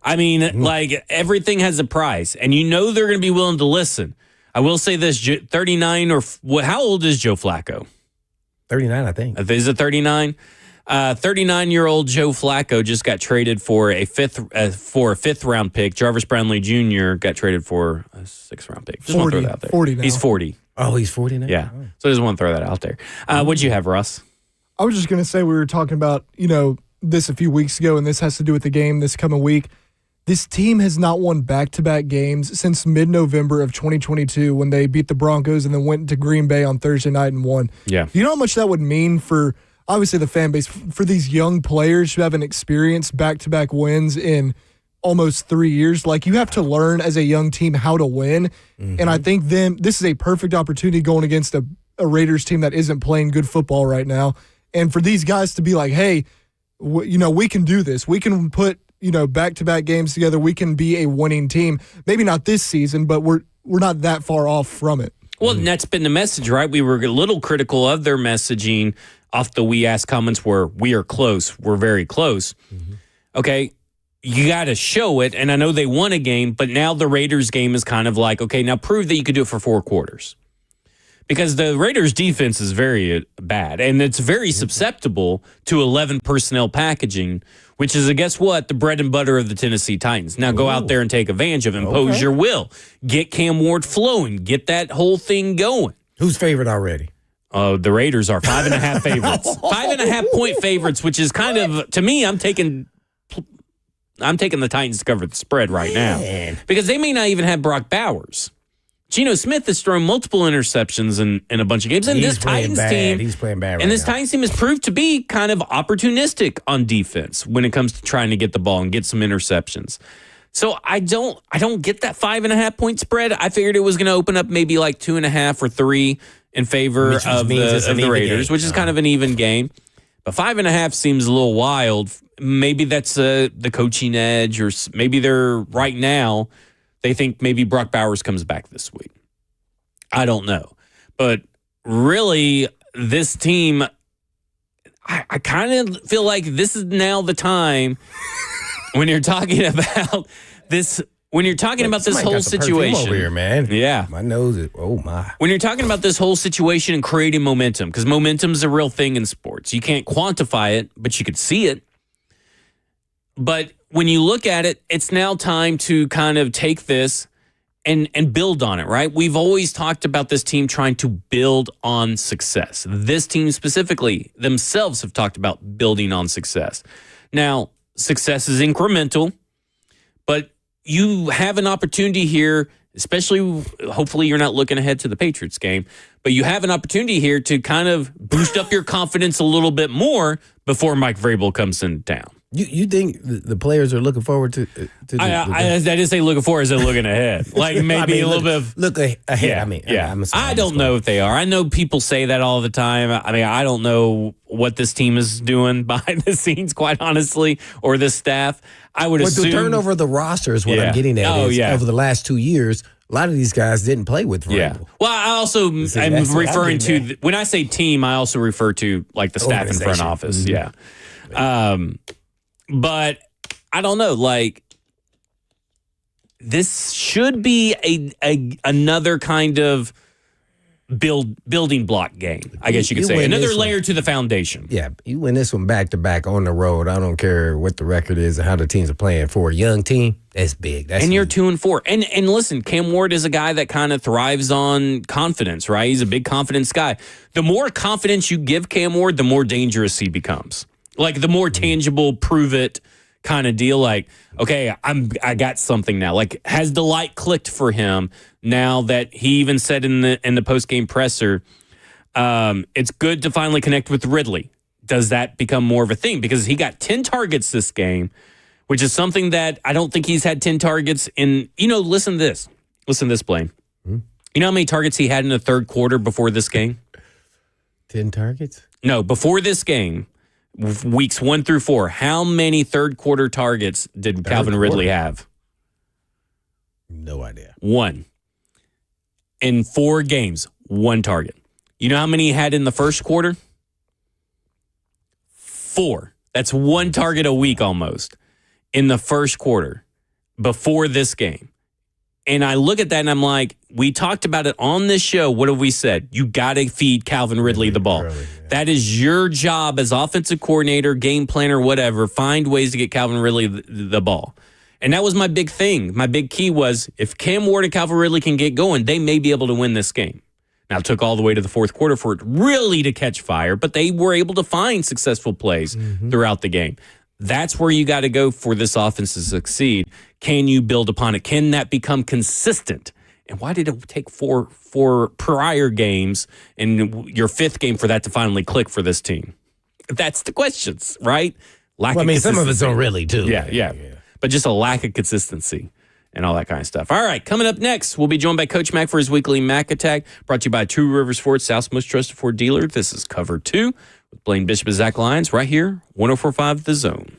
I mean, like, everything has a price, and you know they're going to be willing to listen. I will say this, 39 or how old is Joe Flacco? 39, I think. Is it 39? 39-year-old Joe Flacco just got traded for a fifth round pick. Jarvis Brownlee Jr. got traded for a 6th round pick. Just want to throw that out there. 40 now. He's 40. Oh, he's 40 now? Yeah. So I just want to throw that out there. What'd you have, Russ? I was just going to say, we were talking about, this a few weeks ago, and this has to do with the game this coming week. This team has not won back-to-back games since mid-November of 2022 when they beat the Broncos and then went to Green Bay on Thursday night and won. Yeah. You know how much that would mean for, obviously, the fan base, for these young players who haven't experienced back-to-back wins in almost 3 years? Like, you have to learn as a young team how to win. And I think this is a perfect opportunity going against a Raiders team that isn't playing good football right now. And for these guys to be like, hey, we can do this. We can put, back-to-back games together. We can be a winning team. Maybe not this season, but we're not that far off from it. Well, and that's been the message, right? We were a little critical of their messaging off the We Ask comments where we are close. We're very close. Okay, you got to show it. And I know they won a game, but now the Raiders game is kind of like, okay, now prove that you could do it for 4 quarters. Because the Raiders defense is very bad, and it's very susceptible to 11 personnel packaging, which is, guess what, the bread and butter of the Tennessee Titans. Now go out there and take advantage of it, impose your will. Get Cam Ward flowing. Get that whole thing going. Who's favorite already? The Raiders are 5.5 favorites. 5.5 point favorites, which is kind of, to me, I'm taking the Titans to cover the spread right now. Because they may not even have Brock Bowers. Geno Smith has thrown multiple interceptions in a bunch of games. And this Titans team, he's playing bad right and this now. Titans team has proved to be kind of opportunistic on defense when it comes to trying to get the ball and get some interceptions. So I don't get that 5.5 point spread. I figured it was going to open up maybe like 2.5 or 3 in favor of the Raiders, which is kind of an even game. But 5.5 seems a little wild. Maybe that's the coaching edge, or maybe they're right now. They think maybe Brock Bowers comes back this week. I don't know. But really, this team, I kind of feel like this is now the time when you're talking about this. When you're talking about this whole situation over here, man. Yeah. My nose is, oh my. When you're talking about this whole situation and creating momentum, because momentum is a real thing in sports. You can't quantify it, but you could see it. But when you look at it, it's now time to kind of take this and build on it, right? We've always talked about this team trying to build on success. This team specifically themselves have talked about building on success. Now, success is incremental, but you have an opportunity here, especially hopefully you're not looking ahead to the Patriots game, but you have an opportunity here to kind of boost up your confidence a little bit more before Mike Vrabel comes in town. You think the players are looking forward to I didn't say looking forward, I said looking ahead. Like maybe a little bit of look ahead. Yeah, I don't know if they are. I know people say that all the time. I mean, I don't know what this team is doing behind the scenes, quite honestly, or the staff. I would assume the turnover of the roster is what I'm getting at. Over the last 2 years, a lot of these guys didn't play with Vrabel. Yeah. Well, I also I'm referring to when I say team, I also refer to like the staff in front office. Mm-hmm. Yeah. But I don't know. Like this should be another kind of building block game. I guess you could say another layer to the foundation. Yeah, you win this one back to back on the road. I don't care what the record is and how the teams are playing. For a young team, that's big. And you're 2-4. And listen, Cam Ward is a guy that kind of thrives on confidence, right? He's a big confidence guy. The more confidence you give Cam Ward, the more dangerous he becomes. Like the more tangible, prove it kind of deal. Like, okay, I got something now. Like, has the light clicked for him now that he even said in the post game presser, it's good to finally connect with Ridley. Does that become more of a thing? Because he got 10 targets this game, which is something that I don't think he's had 10 targets in. Listen to this. Listen to this, Blaine. You know how many targets he had in the third quarter before this game? 10 targets? No, before this game. Weeks 1 through 4, how many third quarter targets did Calvin Ridley have? No idea. 1. In 4 games, 1 target. You know how many he had in the first quarter? 4. That's 1 target a week almost in the first quarter before this game. And I look at that and I'm like, we talked about it on this show. What have we said? You got to feed Calvin Ridley the ball. Early, yeah. That is your job as offensive coordinator, game planner, whatever. Find ways to get Calvin Ridley the ball. And that was my big thing. My big key was if Cam Ward and Calvin Ridley can get going, they may be able to win this game. Now, it took all the way to the fourth quarter for it really to catch fire, but they were able to find successful plays throughout the game. That's where you got to go for this offense to succeed. Can you build upon it? Can that become consistent? And why did it take four prior games and your 5th game for that to finally click for this team? That's the questions, right? Some of it's on really, too. Yeah. But just a lack of consistency and all that kind of stuff. All right, coming up next, we'll be joined by Coach Mack for his weekly Mack Attack, brought to you by Two Rivers Ford, South's most trusted Ford dealer. This is Cover 2 with Blaine Bishop and Zach Lyons right here, 104.5 The Zone.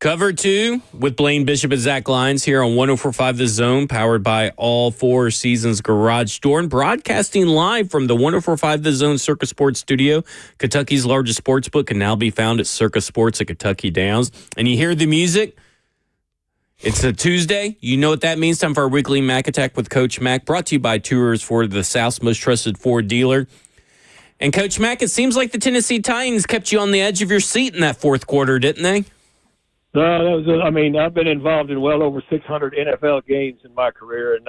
Cover 2 with Blaine Bishop and Zach Lyons here on 104.5 The Zone, powered by All Four Seasons Garage Door, and broadcasting live from the 104.5 The Zone Circus Sports Studio. Kentucky's largest sports book can now be found at Circus Sports at Kentucky Downs. And you hear the music. It's a Tuesday. You know what that means. Time for our weekly Mack Attack with Coach Mack, brought to you by Tours Ford, the South's most trusted Ford dealer. And Coach Mack, it seems like the Tennessee Titans kept you on the edge of your seat in that fourth quarter, didn't they? No, I've been involved in well over 600 NFL games in my career, and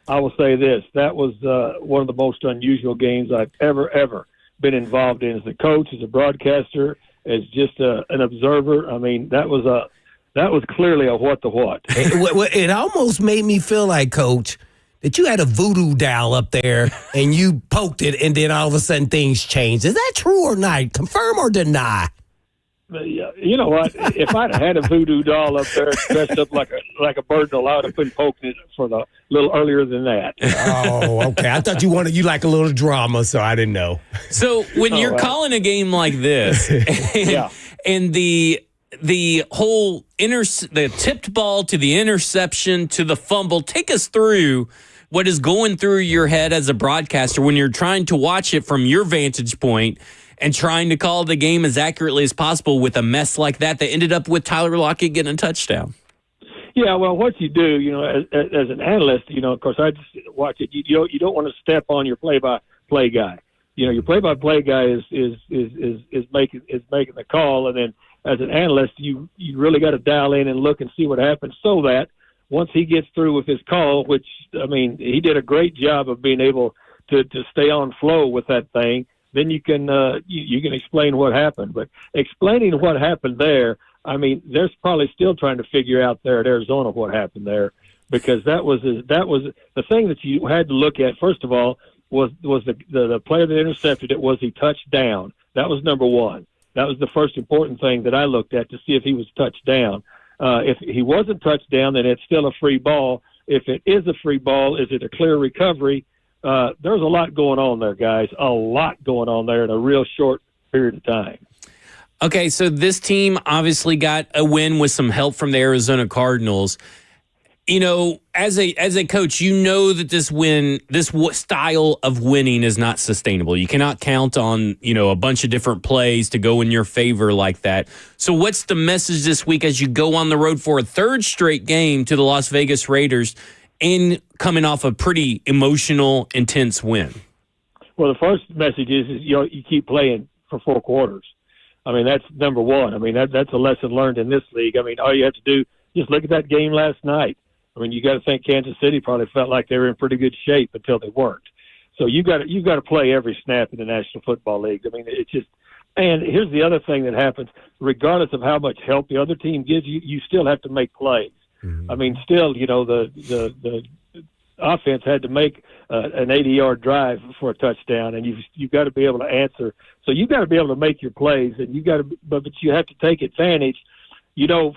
I will say this: that was one of the most unusual games I've ever been involved in as a coach, as a broadcaster, as just an observer. I mean, that was clearly a what the what. It almost made me feel like, Coach, that you had a voodoo doll up there and you poked it, and then all of a sudden things changed. Is that true or not? Confirm or deny? You know what? If I'd had a voodoo doll up there dressed up like a bird, I would have been poking it for a little earlier than that. Oh, okay. I thought you like a little drama, so I didn't know. So when you're calling a game like this, and the whole the tipped ball to the interception to the fumble, take us through what is going through your head as a broadcaster when you're trying to watch it from your vantage point and trying to call the game as accurately as possible with a mess like that ended up with Tyler Lockett getting a touchdown. Yeah, well, what you do, as an analyst, of course, I just watch it. You don't want to step on your play-by-play guy. Your play-by-play guy is making the call, and then as an analyst, you really got to dial in and look and see what happens, so that once he gets through with his call, which he did a great job of being able to stay on flow with that thing. Then you can explain what happened. But explaining what happened there, they're probably still trying to figure out there at Arizona what happened there, because that was the thing that you had to look at. First of all, was the player that intercepted it, was he touched down? That was number one. That was the first important thing that I looked at to see if he was touched down. If he wasn't touched down, then it's still a free ball. If it is a free ball, is it a clear recovery? There's a lot going on there, guys. A lot going on there in a real short period of time. Okay, so this team obviously got a win with some help from the Arizona Cardinals. As a coach, that this style of winning is not sustainable. You cannot count on, a bunch of different plays to go in your favor like that. So what's the message this week as you go on the road for a third straight game to the Las Vegas Raiders and coming off a pretty emotional, intense win? Well, the first message is you keep playing for 4 quarters. That's number one. That's a lesson learned in this league. All you have to do, just look at that game last night. You got to think Kansas City probably felt like they were in pretty good shape until they weren't. So you've got to play every snap in the National Football League. It's just, and here's the other thing that happens: regardless of how much help the other team gives you, you still have to make plays. Mm-hmm. Still, the offense had to make an 80-yard drive for a touchdown, and you've got to be able to answer. So you've got to be able to make your plays, and but you have to take advantage.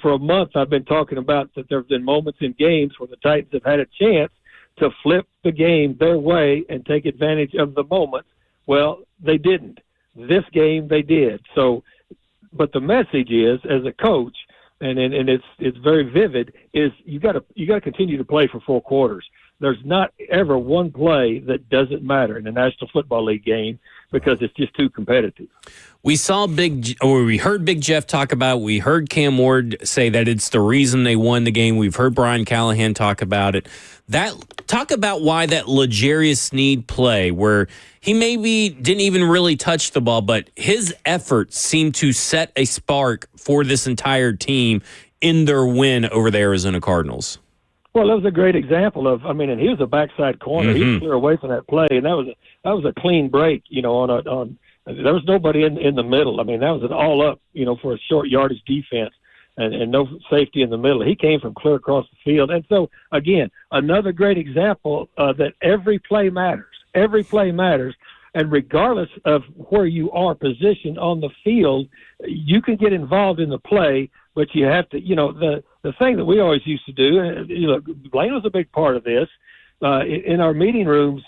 For a month I've been talking about that there have been moments in games where the Titans have had a chance to flip the game their way and take advantage of the moment. Well, they didn't. This game they did. So, but the message is, as a coach, and it's very vivid, is you got to continue to play for 4 quarters. There's not ever one play that doesn't matter in the National Football League game, because it's just too competitive. We heard Big Jeff talk about, we heard Cam Ward say that it's the reason they won the game. We've heard Brian Callahan talk about it. Talk about why that L'Jarius Sneed play, where he maybe didn't even really touch the ball, but his efforts seemed to set a spark for this entire team in their win over the Arizona Cardinals. Well, that was a great example of, and he was a backside corner. Mm-hmm. He was clear away from that play, and that was a clean break, on there was nobody in the middle. That was an all up, for a short yardage defense, and no safety in the middle. He came from clear across the field. And so, again, another great example that every play matters. Every play matters. And regardless of where you are positioned on the field, you can get involved in the play, but you have to, the thing that we always used to do, Blaine was a big part of this, in our meeting rooms.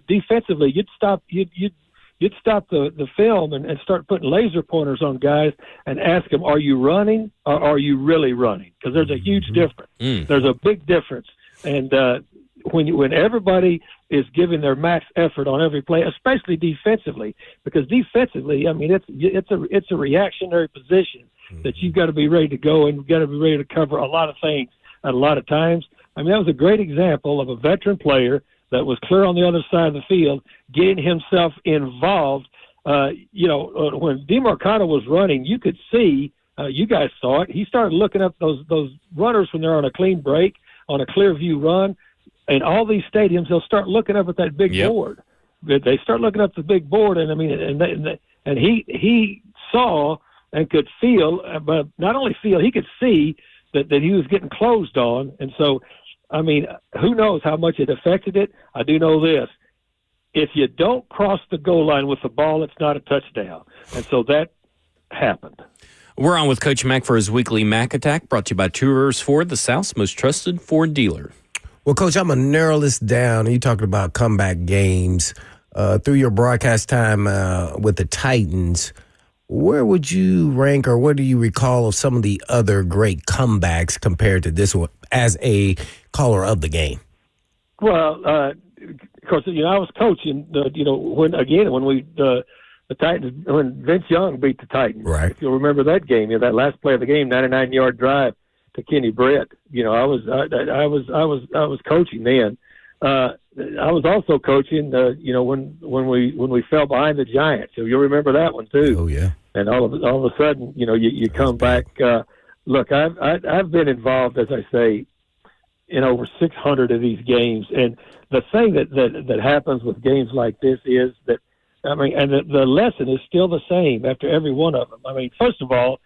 Defensively, you'd you'd stop the film and start putting laser pointers on guys and ask them, are you running or are you really running? Because there's a huge difference. There's a big difference. And when everybody is giving their max effort on every play, especially defensively, because defensively, I mean, it's a reactionary position that you've got to be ready to go and you've got to be ready to cover a lot of things at a lot of times. I mean, that was a great example of a veteran player that was clear on the other side of the field, getting himself involved. When DeMarcano was running, you could see, you guys saw it, he started looking up those runners when they're on a clean break, on a clear view run. In all these stadiums, they'll start looking up at that big board. They start looking up the big board, and I mean, and he saw and could feel, but not only feel, he could see that he was getting closed on. And so, I mean, who knows how much it affected it? I do know this. If you don't cross the goal line with the ball, it's not a touchdown. And so that happened. We're on with Coach Mack for his weekly Mack Attack, brought to you by Tourers Ford, the South's most trusted Ford dealer. Well, Coach, I'm going to narrow this down. You talking about comeback games. Through your broadcast time with the Titans, where would you rank or what do you recall of some of the other great comebacks compared to this one as a caller of the game? Well, of course, I was coaching, the Titans, when Vince Young beat the Titans. Right. If you'll remember that game, that last play of the game, 99-yard drive to Kenny Brett. I was coaching then. I was also coaching, when we fell behind the Giants. So you'll remember that one too. Oh yeah. And all of a sudden, you come back. Look, I've been involved, as I say, in over 600 of these games. And the thing that happens with games like this is that, I mean, and the lesson is still the same after every one of them. I mean, first of all,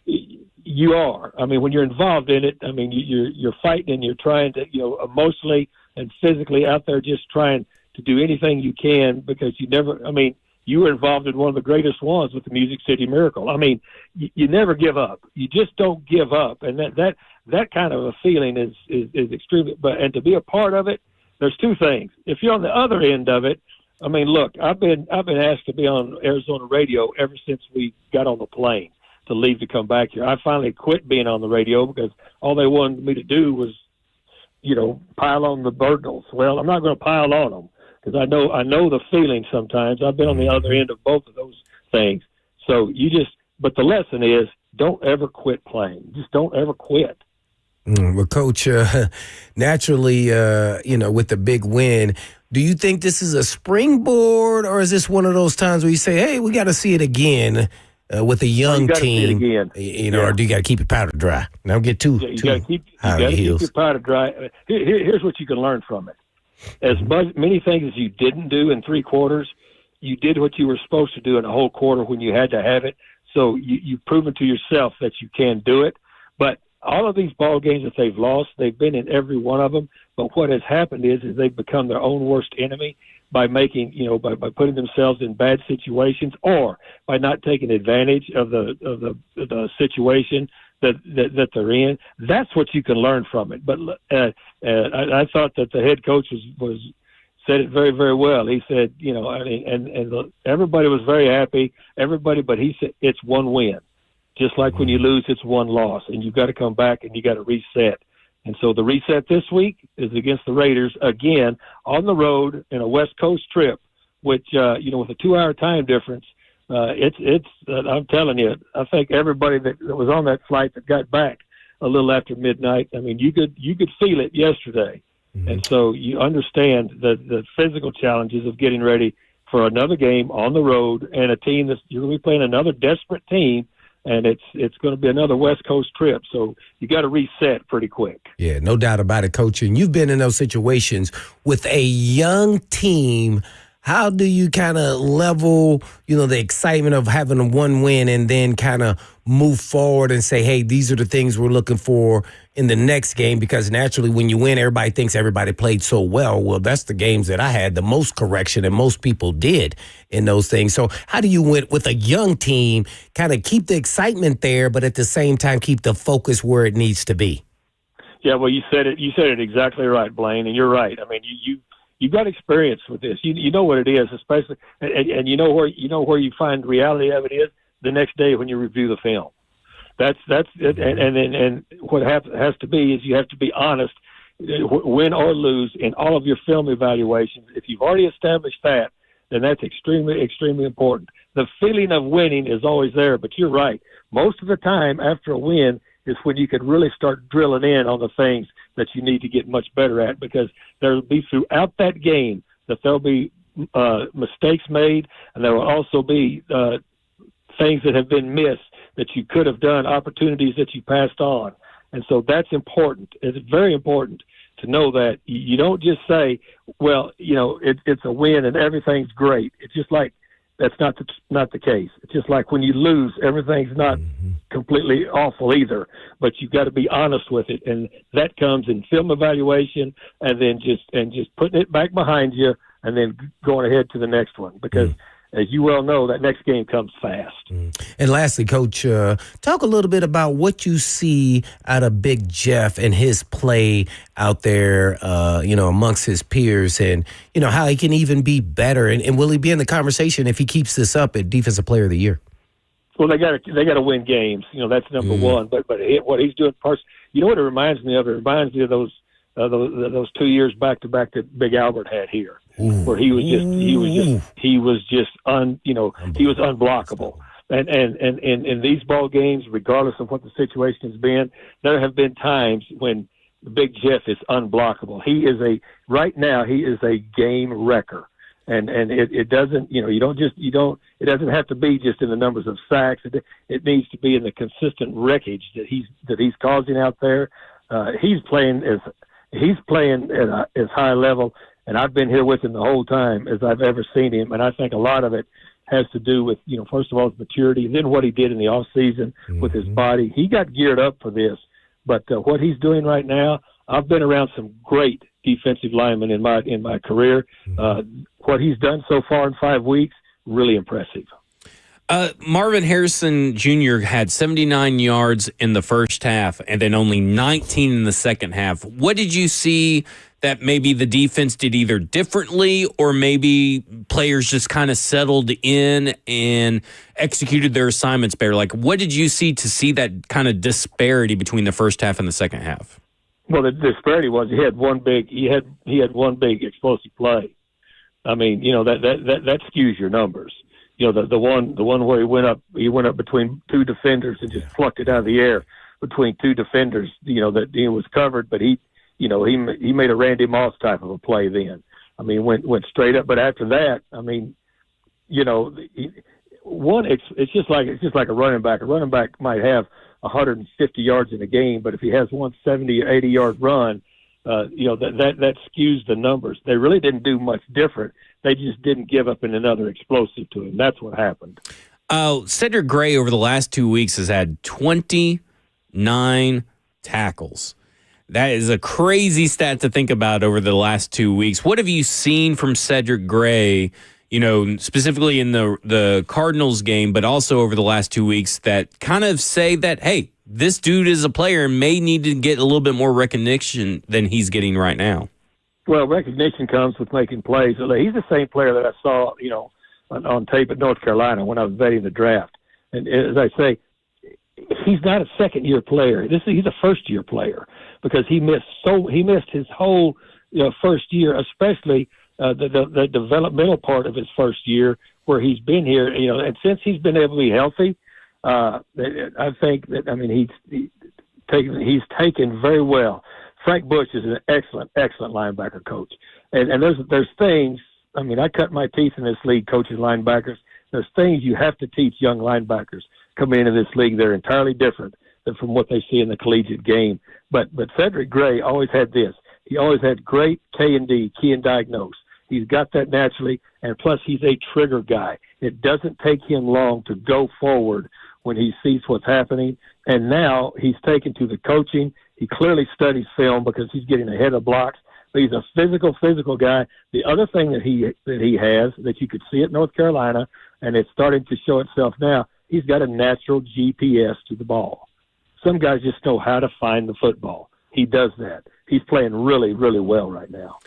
you are. I mean, when you're involved in it, I mean, you're fighting and you're trying to, emotionally and physically out there just trying to do anything you can because you were involved in one of the greatest ones with the Music City Miracle. I mean, you never give up. You just don't give up. And that kind of a feeling is extremely, and to be a part of it, there's two things. If you're on the other end of it, I mean, look, I've been asked to be on Arizona radio ever since we got on the plane to leave to come back here. I finally quit being on the radio because all they wanted me to do was, pile on the Cardinals. Well, I'm not going to pile on them because I know the feeling sometimes. I've been on the other end of both of those things. So but the lesson is don't ever quit playing. Just don't ever quit. Well, Coach, naturally, with the big win, do you think this is a springboard or is this one of those times where you say, hey, we got to see it again with a young team, or do you got to keep your powder dry? Now get too you got to keep your powder dry. Here's what you can learn from it. As many things as you didn't do in 3 quarters, you did what you were supposed to do in a whole quarter when you had to have it. So you've proven to yourself that you can do it. But all of these ball games that they've lost, they've been in every one of them. But what has happened is they've become their own worst enemy by making, by putting themselves in bad situations or by not taking advantage of the situation that they're in. That's what you can learn from it. But I thought that the head coach said it very, very well. He said, everybody was very happy. But he said it's one win. Just like when you lose, it's one loss, and you've got to come back and you got to reset. And so the reset this week is against the Raiders again on the road in a West Coast trip, which with a 2-hour time difference, I'm telling you, I think everybody that was on that flight that got back a little after midnight, I mean, you could feel it yesterday, and so you understand the physical challenges of getting ready for another game on the road and a team that's you're going to be playing another desperate team. And it's going to be another West Coast trip, so you got to reset pretty quick. Yeah, no doubt about it, Coach. And you've been in those situations with a young team. How do you kind of level, the excitement of having one win and then kind of move forward and say, hey, these are the things we're looking for in the next game? Because naturally, when you win, everybody thinks everybody played so well. Well, that's the games that I had the most correction and most people did in those things. So how do you, with a young team, kind of keep the excitement there, but at the same time keep the focus where it needs to be? Yeah, well, you said it exactly right, Blaine, and you're right. I mean, you've got experience with this. You know what it is, especially, and you know where you find the reality of it is the next day when you review the film. That's it. And what has to be is you have to be honest, win or lose, in all of your film evaluations. If you've already established that, then that's extremely, extremely important. The feeling of winning is always there, but you're right. Most of the time after a win is when you can really start drilling in on the things that you need to get much better at, because there'll be throughout that game that there'll be mistakes made, and there will also be things that have been missed that you could have done, opportunities that you passed on. And so that's important. It's very important to know that you don't just say, well, it's a win and everything's great. It's just like that's not the case. It's just like when you lose, everything's not completely awful either, but you've got to be honest with it. And that comes in film evaluation, and then just putting it back behind you and then going ahead to the next one, because as you well know, that next game comes fast. And lastly, Coach, talk a little bit about what you see out of Big Jeff and his play out there, amongst his peers, and, how he can even be better. And will he be in the conversation if he keeps this up at Defensive Player of the Year? Well, they got to win games. That's number one. But what he's doing, what it reminds me of? It reminds me of those 2 years back to back that Big Albert had here, where he was unblockable. And in these ball games, regardless of what the situation has been, there have been times when Big Jeff is unblockable. Right now he is a game wrecker. And it doesn't, it doesn't have to be just in the numbers of sacks. It needs to be in the consistent wreckage that he's causing out there. He's playing at as high a level, and I've been here with him the whole time as I've ever seen him. And I think a lot of it has to do with, first of all, his maturity, and then what he did in the off season with his body. He got geared up for this, but what he's doing right now, I've been around some great defensive linemen in my career. What he's done so far in 5 weeks, really impressive. Marvin Harrison Jr. had 79 yards in the first half and then only 19 in the second half. What did you see that maybe the defense did either differently, or maybe players just kind of settled in and executed their assignments better? Like, what did you see to see that kind of disparity between the first half and the second half? Well, the disparity was he had one big explosive play. I mean, that skews your numbers. The one where he went up between two defenders and just plucked it out of the air between two defenders. That he was covered, but he made a Randy Moss type of a play then. I mean, went straight up. But after that, I mean, it's just like a running back. A running back might have 150 yards in a game, but if he has 170 or 80 yard run, that skews the numbers. They really didn't do much different. They just didn't give up in another explosive to him. That's what happened. Cedric Gray over the last 2 weeks has had 29 tackles. That is a crazy stat to think about over the last 2 weeks. What have you seen from Cedric Gray, specifically in the Cardinals game, but also over the last 2 weeks, that kind of say that, hey, this dude is a player and may need to get a little bit more recognition than he's getting right now? Well, recognition comes with making plays. He's the same player that I saw, on tape at North Carolina when I was vetting the draft. And as I say, he's not a second-year player. He's a first-year player, because he missed his whole first year, especially the developmental part of his first year where he's been here. And since he's been able to be healthy, I think that he's taken very well. Frank Bush is an excellent linebacker coach. And there's things, I cut my teeth in this league coaching linebackers. There's things you have to teach young linebackers coming into this league. They're entirely different than from what they see in the collegiate game. But Cedric Gray always had this. He always had great K&D, key and diagnose. He's got that naturally, and plus he's a trigger guy. It doesn't take him long to go forward when he sees what's happening. And now he's taken to the coaching. He clearly studies film because he's getting ahead of blocks. But he's a physical guy. The other thing that he has that you could see at North Carolina, and it's starting to show itself now, he's got a natural GPS to the ball. Some guys just know how to find the football. He does that. He's playing really, really well right now.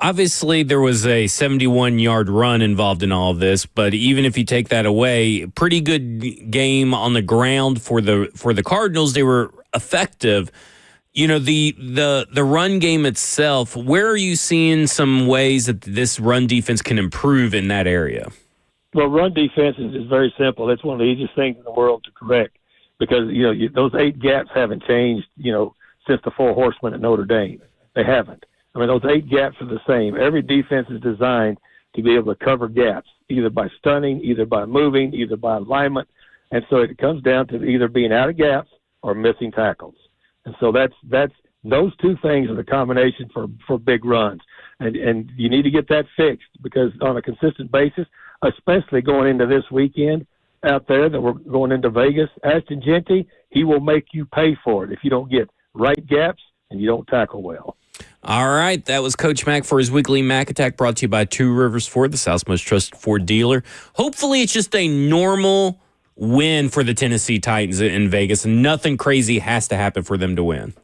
Obviously, there was a 71-yard run involved in all of this, but even if you take that away, pretty good game on the ground for the Cardinals. They were effective. The run game itself, where are you seeing some ways that this run defense can improve in that area? Well, run defense is very simple. It's one of the easiest things in the world to correct because, those 8 gaps haven't changed, since the 4 horsemen at Notre Dame. They haven't. I mean, those 8 gaps are the same. Every defense is designed to be able to cover gaps, either by stunning, either by moving, either by alignment. And so it comes down to either being out of gaps or missing tackles. And so that's those two things are the combination for big runs. And you need to get that fixed because on a consistent basis, especially going into this weekend out there that we're going into Vegas, Ashton Genty, he will make you pay for it if you don't get right gaps and you don't tackle well. All right, that was Coach Mack for his weekly Mack Attack, brought to you by Two Rivers Ford, the South's most trusted Ford dealer. Hopefully it's just a normal win for the Tennessee Titans in Vegas, and nothing crazy has to happen for them to win.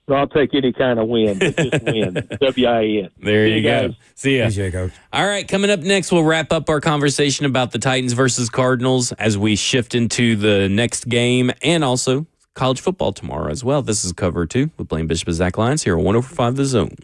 So I'll take any kind of win. Just win. W-I-N. There you go. Guys. See ya. Appreciate it, Coach. All right, coming up next, we'll wrap up our conversation about the Titans versus Cardinals as we shift into the next game and also college football tomorrow as well. This is Cover 2 with Blaine Bishop and Zach Lyons here on 104.5 The Zone.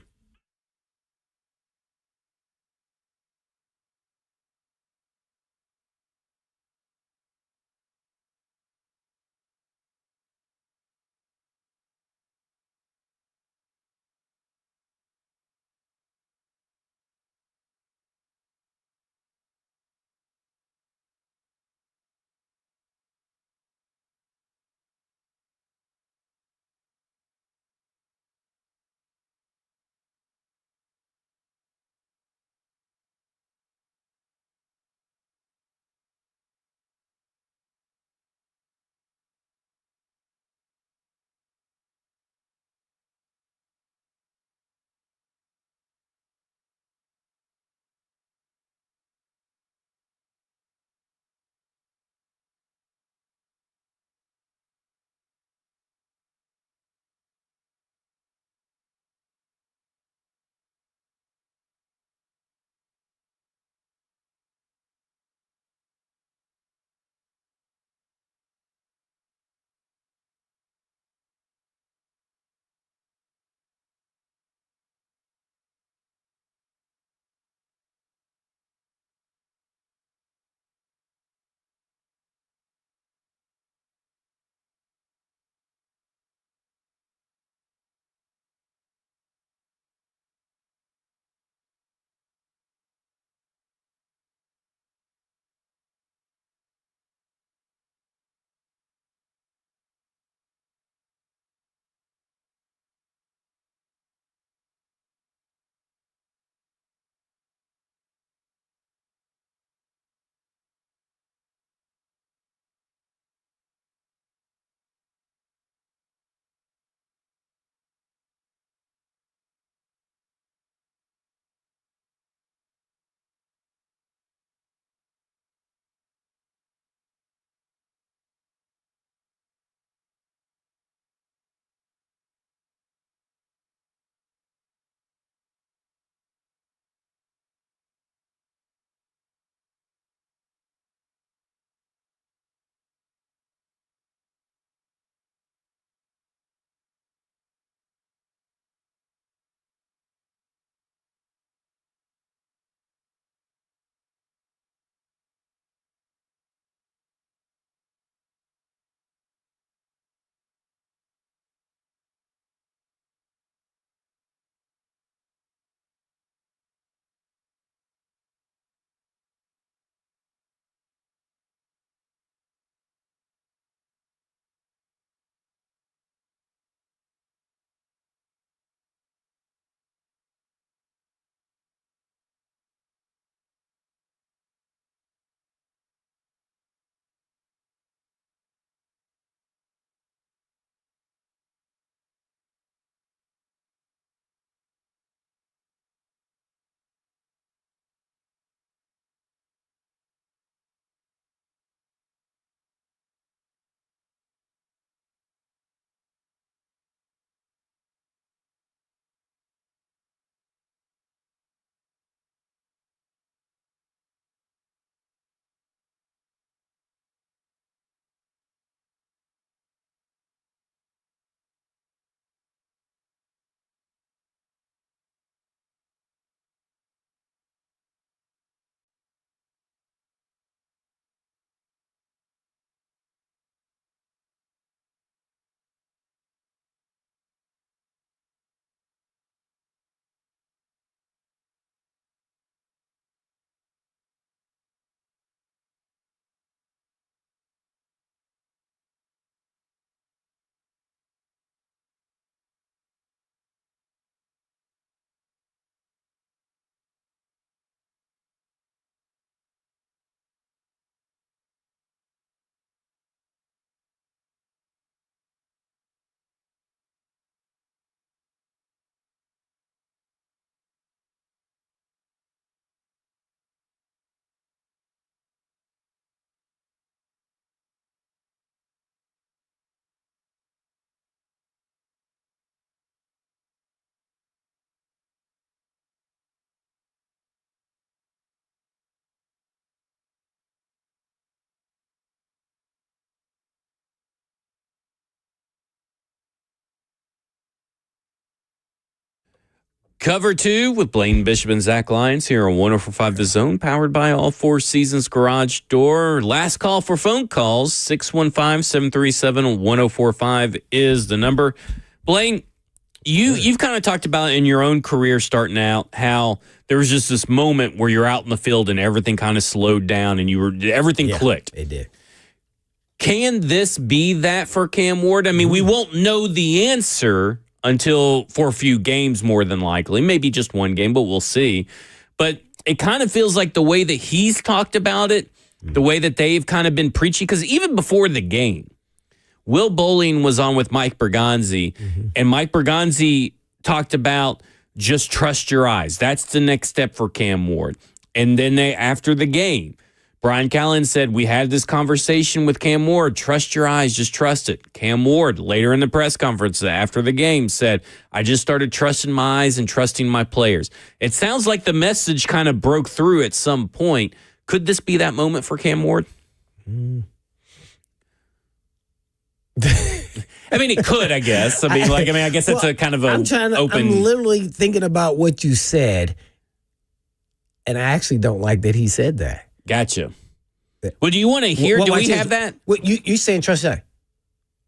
Cover 2 with Blaine Bishop and Zach Lyons here on 104.5 The Zone, powered by All Four Seasons Garage Door. Last call for phone calls, 615-737-1045 is the number. Blaine, you've kind of talked about in your own career starting out how there was just this moment where you're out in the field and everything kind of slowed down and everything clicked. It did. Can this be that for Cam Ward? I mean, we won't know the answer until for a few games, more than likely. Maybe just one game, but we'll see. But it kind of feels like the way that he's talked about it, the way that they've kind of been preaching, because even before the game, Will Bowling was on with Mike Bergonzi, and Mike Bergonzi talked about just trust your eyes. That's the next step for Cam Ward. And then after the game, Brian Callahan said, we had this conversation with Cam Ward. Trust your eyes. Just trust it. Cam Ward, later in the press conference after the game, said, I just started trusting my eyes and trusting my players. It sounds like the message kind of broke through at some point. Could this be that moment for Cam Ward? I mean, it could, I guess. I guess it's a kind of open. I'm literally thinking about what you said, and I actually don't like that he said that. Gotcha. Well, do you want to hear? Do we have that? You saying trust your eye.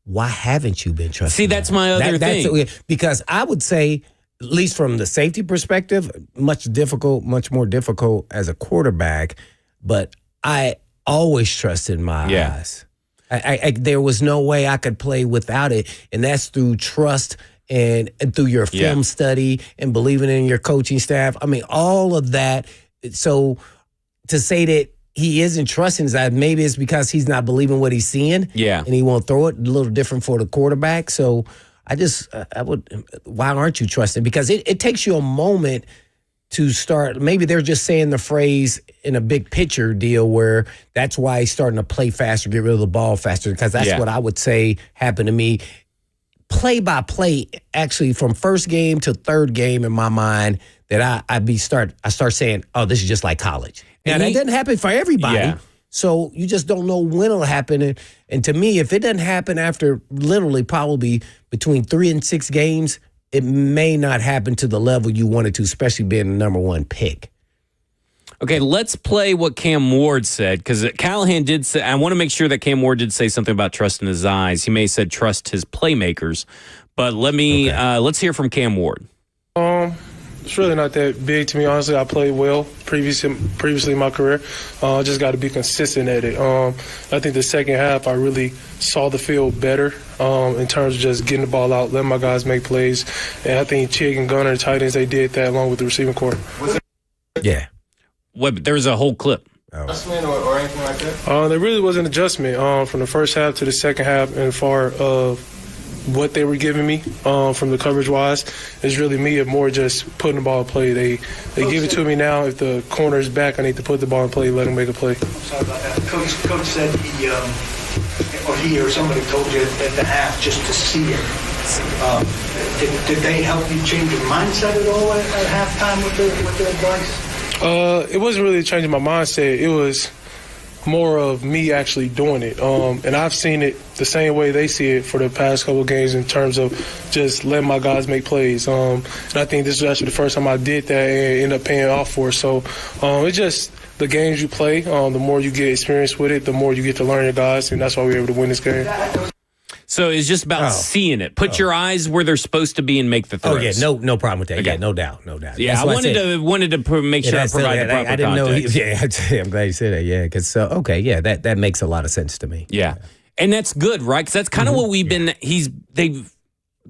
Why haven't you been trusting? See, that's my other thing. Because I would say, at least from the safety perspective, much more difficult as a quarterback. But I always trusted my eyes. There was no way I could play without it, and that's through trust and through your film study and believing in your coaching staff. I mean, all of that. So to say that he isn't trusting his eyes, maybe it's because he's not believing what he's seeing. Yeah. And he won't throw it. A little different for the quarterback. So I would, why aren't you trusting? Because it takes you a moment to start. Maybe they're just saying the phrase in a big picture deal where that's why he's starting to play faster, get rid of the ball faster. Because that's what I would say happened to me. Play by play, actually, from first game to third game in my mind, that I start saying, oh, this is just like college. Now, that doesn't happen for everybody. Yeah. So you just don't know when it'll happen. And to me, if it doesn't happen after literally probably between 3 and 6 games, it may not happen to the level you wanted to, especially being the number one pick. Okay, let's play what Cam Ward said, because Callahan did say, I want to make sure that Cam Ward did say something about trusting his eyes. He may have said trust his playmakers. But let's hear from Cam Ward. It's really not that big to me, honestly. I played well previously in my career. I just got to be consistent at it. I think the second half I really saw the field better in terms of just getting the ball out, letting my guys make plays. And I think Chig and Gunner, the tight ends, they did that along with the receiving corps. Yeah. There was a whole clip. Adjustment or anything like that? There really was an adjustment from the first half to the second half, and far of what they were giving me from the coverage-wise is really me more just putting the ball in play. They give it to me now. If the corner is back, I need to put the ball in play, let them make a play. Sorry about that. Coach said he or somebody told you at the half just to see it. Did they help you change your mindset at all at halftime with their advice? It wasn't really changing my mindset. It was more of me actually doing it. And I've seen it the same way they see it for the past couple of games in terms of just letting my guys make plays. And I think this is actually the first time I did that and ended up paying off for it. So it's just the games you play, the more you get experience with it, the more you get to learn your guys, and that's why we were able to win this game. So it's just about seeing it. Put your eyes where they're supposed to be and make the throws. Oh, yeah, no problem with that. Okay. Yeah, no doubt. Yeah, I wanted to make sure I provide the proper I didn't context. I'm glad you said that, yeah, because, that makes a lot of sense to me. Yeah, and that's good, right? Because that's kind of what we've been, he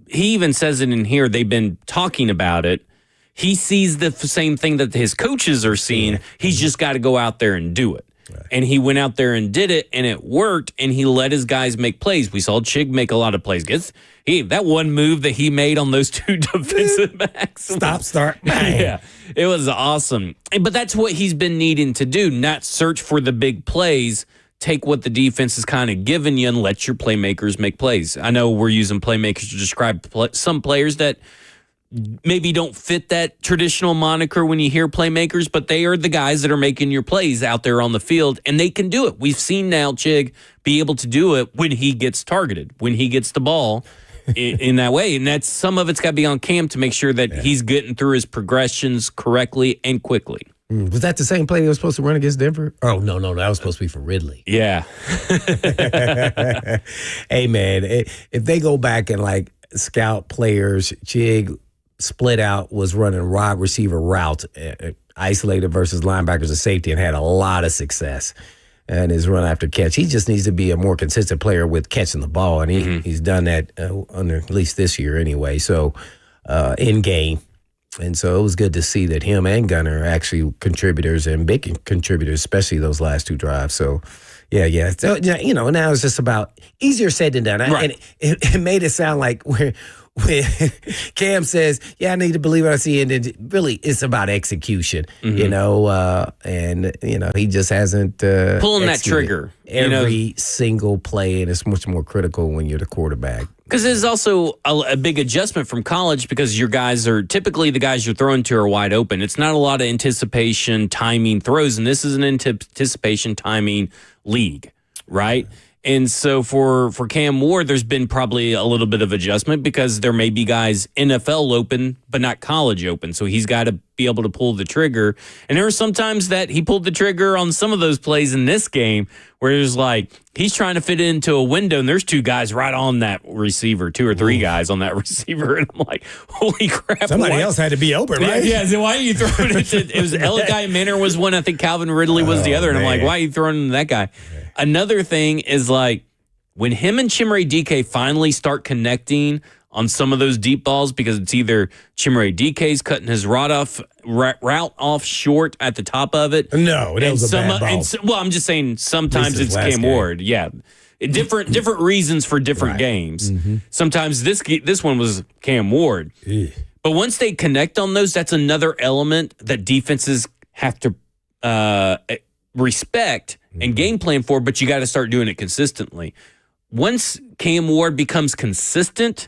even says it in here, they've been talking about it. He sees the same thing that his coaches are seeing. Yeah. He's just got to go out there and do it. Right. And he went out there and did it, and it worked, and he let his guys make plays. We saw Chig make a lot of plays. That one move that he made on those two defensive backs. Stop, start, bang. Yeah, it was awesome. But that's what he's been needing to do, not search for the big plays. Take what the defense is kind of giving you and let your playmakers make plays. I know we're using playmakers to describe some players that maybe don't fit that traditional moniker when you hear playmakers, but they are the guys that are making your plays out there on the field, and they can do it. We've seen now Chig be able to do it when he gets targeted, when he gets the ball. in that way. And that's some of it's got to be on Cam to make sure that he's getting through his progressions correctly and quickly. Was that the same play that was supposed to run against Denver? Oh, no, that was supposed to be for Ridley. Yeah. Hey, man, if they go back and, like, scout players, Chig split out, was running wide receiver routes, isolated versus linebackers and safety, and had a lot of success in his run after catch. He just needs to be a more consistent player with catching the ball, and he's done that under at least this year anyway. So, in game. And so it was good to see that him and Gunner are actually contributors and big contributors, especially those last two drives. So, yeah. So, now it's just about easier said than done. Right. And it made it sound like when Cam says, I need to believe what I see. And then really it's about execution, and, he just hasn't pulling that trigger. Every single play, and it's much more critical when you're the quarterback. Because it's also a big adjustment from college because your guys are typically the guys you're throwing to are wide open. It's not a lot of anticipation, timing throws, and this is an anticipation, timing league, right? And so for Cam Ward, there's been probably a little bit of adjustment because there may be guys NFL open, but not college open. So he's got to be able to pull the trigger. And there were some times that he pulled the trigger on some of those plays in this game where it was like he's trying to fit it into a window and there's two guys right on that receiver, two or three guys on that receiver. And I'm like, holy crap. Somebody else had to be open, right? Yeah, so why are you throwing it to, it was Eli Manor was one, I think Calvin Ridley was the other. And I'm like, why are you throwing that guy? Another thing is like when him and Chimere DK finally start connecting on some of those deep balls because it's either Chimere DK's cutting his route off short at the top of it. No, that was a bad ball. Well, I'm just saying sometimes it's Cam Ward. Yeah. Different reasons for different games. Mm-hmm. Sometimes this one was Cam Ward. But once they connect on those, that's another element that defenses have to respect and game plan for, but you got to start doing it consistently. Once Cam Ward becomes consistent,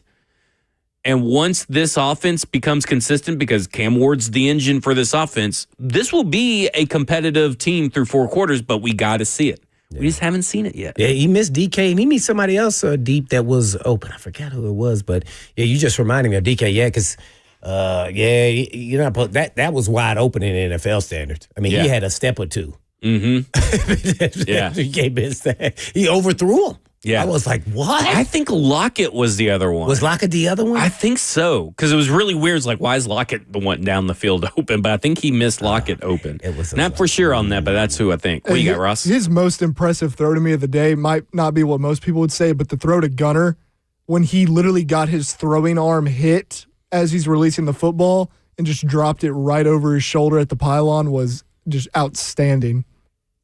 and once this offense becomes consistent, because Cam Ward's the engine for this offense, this will be a competitive team through 4 quarters, but we got to see it. We just haven't seen it yet. Yeah, he missed DK, and he missed somebody else deep that was open. I forgot who it was, but yeah, you just reminded me of DK. Yeah, because you're not that was wide open in NFL standards. I mean, he had a step or two. Mm-hmm. Yeah, you can't miss that. He overthrew him. Yeah, I was like, what? I think Lockett was the other one. Was Lockett the other one? I think so, because it was really weird. It's like, why is Lockett the one down the field open? But I think he missed Lockett open. It was not for sure on that, but that's who I think. What do you got, Ross? His most impressive throw to me of the day might not be what most people would say, but the throw to Gunner when he literally got his throwing arm hit as he's releasing the football and just dropped it right over his shoulder at the pylon was just outstanding.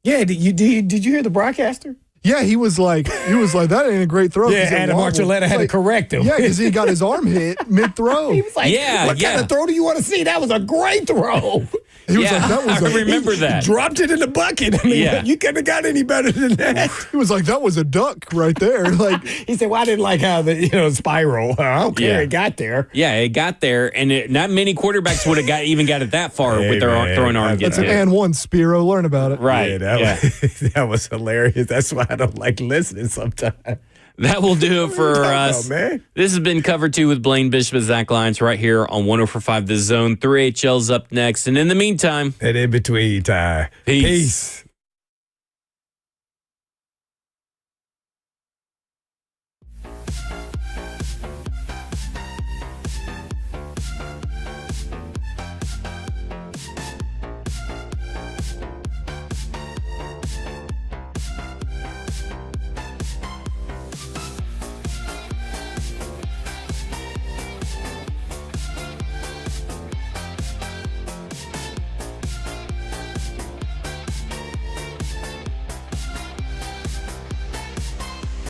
Yeah, did you hear the broadcaster? Yeah, he was like, that ain't a great throw. Yeah, Adam Archuleta had to correct him. Yeah, because he got his arm hit mid-throw. He was like, what kind of throw do you want to see? That was a great throw. He was like, that was I remember that. He dropped it in the bucket. I mean, you couldn't have got any better than that. He was like, that was a duck right there. Like he said, well, I didn't like how the spiral. I don't care. It got there. Yeah, it got there, and not many quarterbacks would have even got it that far with their throwing arm. That's an and one, Spiro. Learn about it. Right. That was hilarious. That's why I don't like listening sometimes. That will do it for us. Man? This has been Cover 2 with Blaine Bishop and Zach Lyons right here on 104.5 The Zone. 3HL's up next. And in the meantime, and in between time. Peace.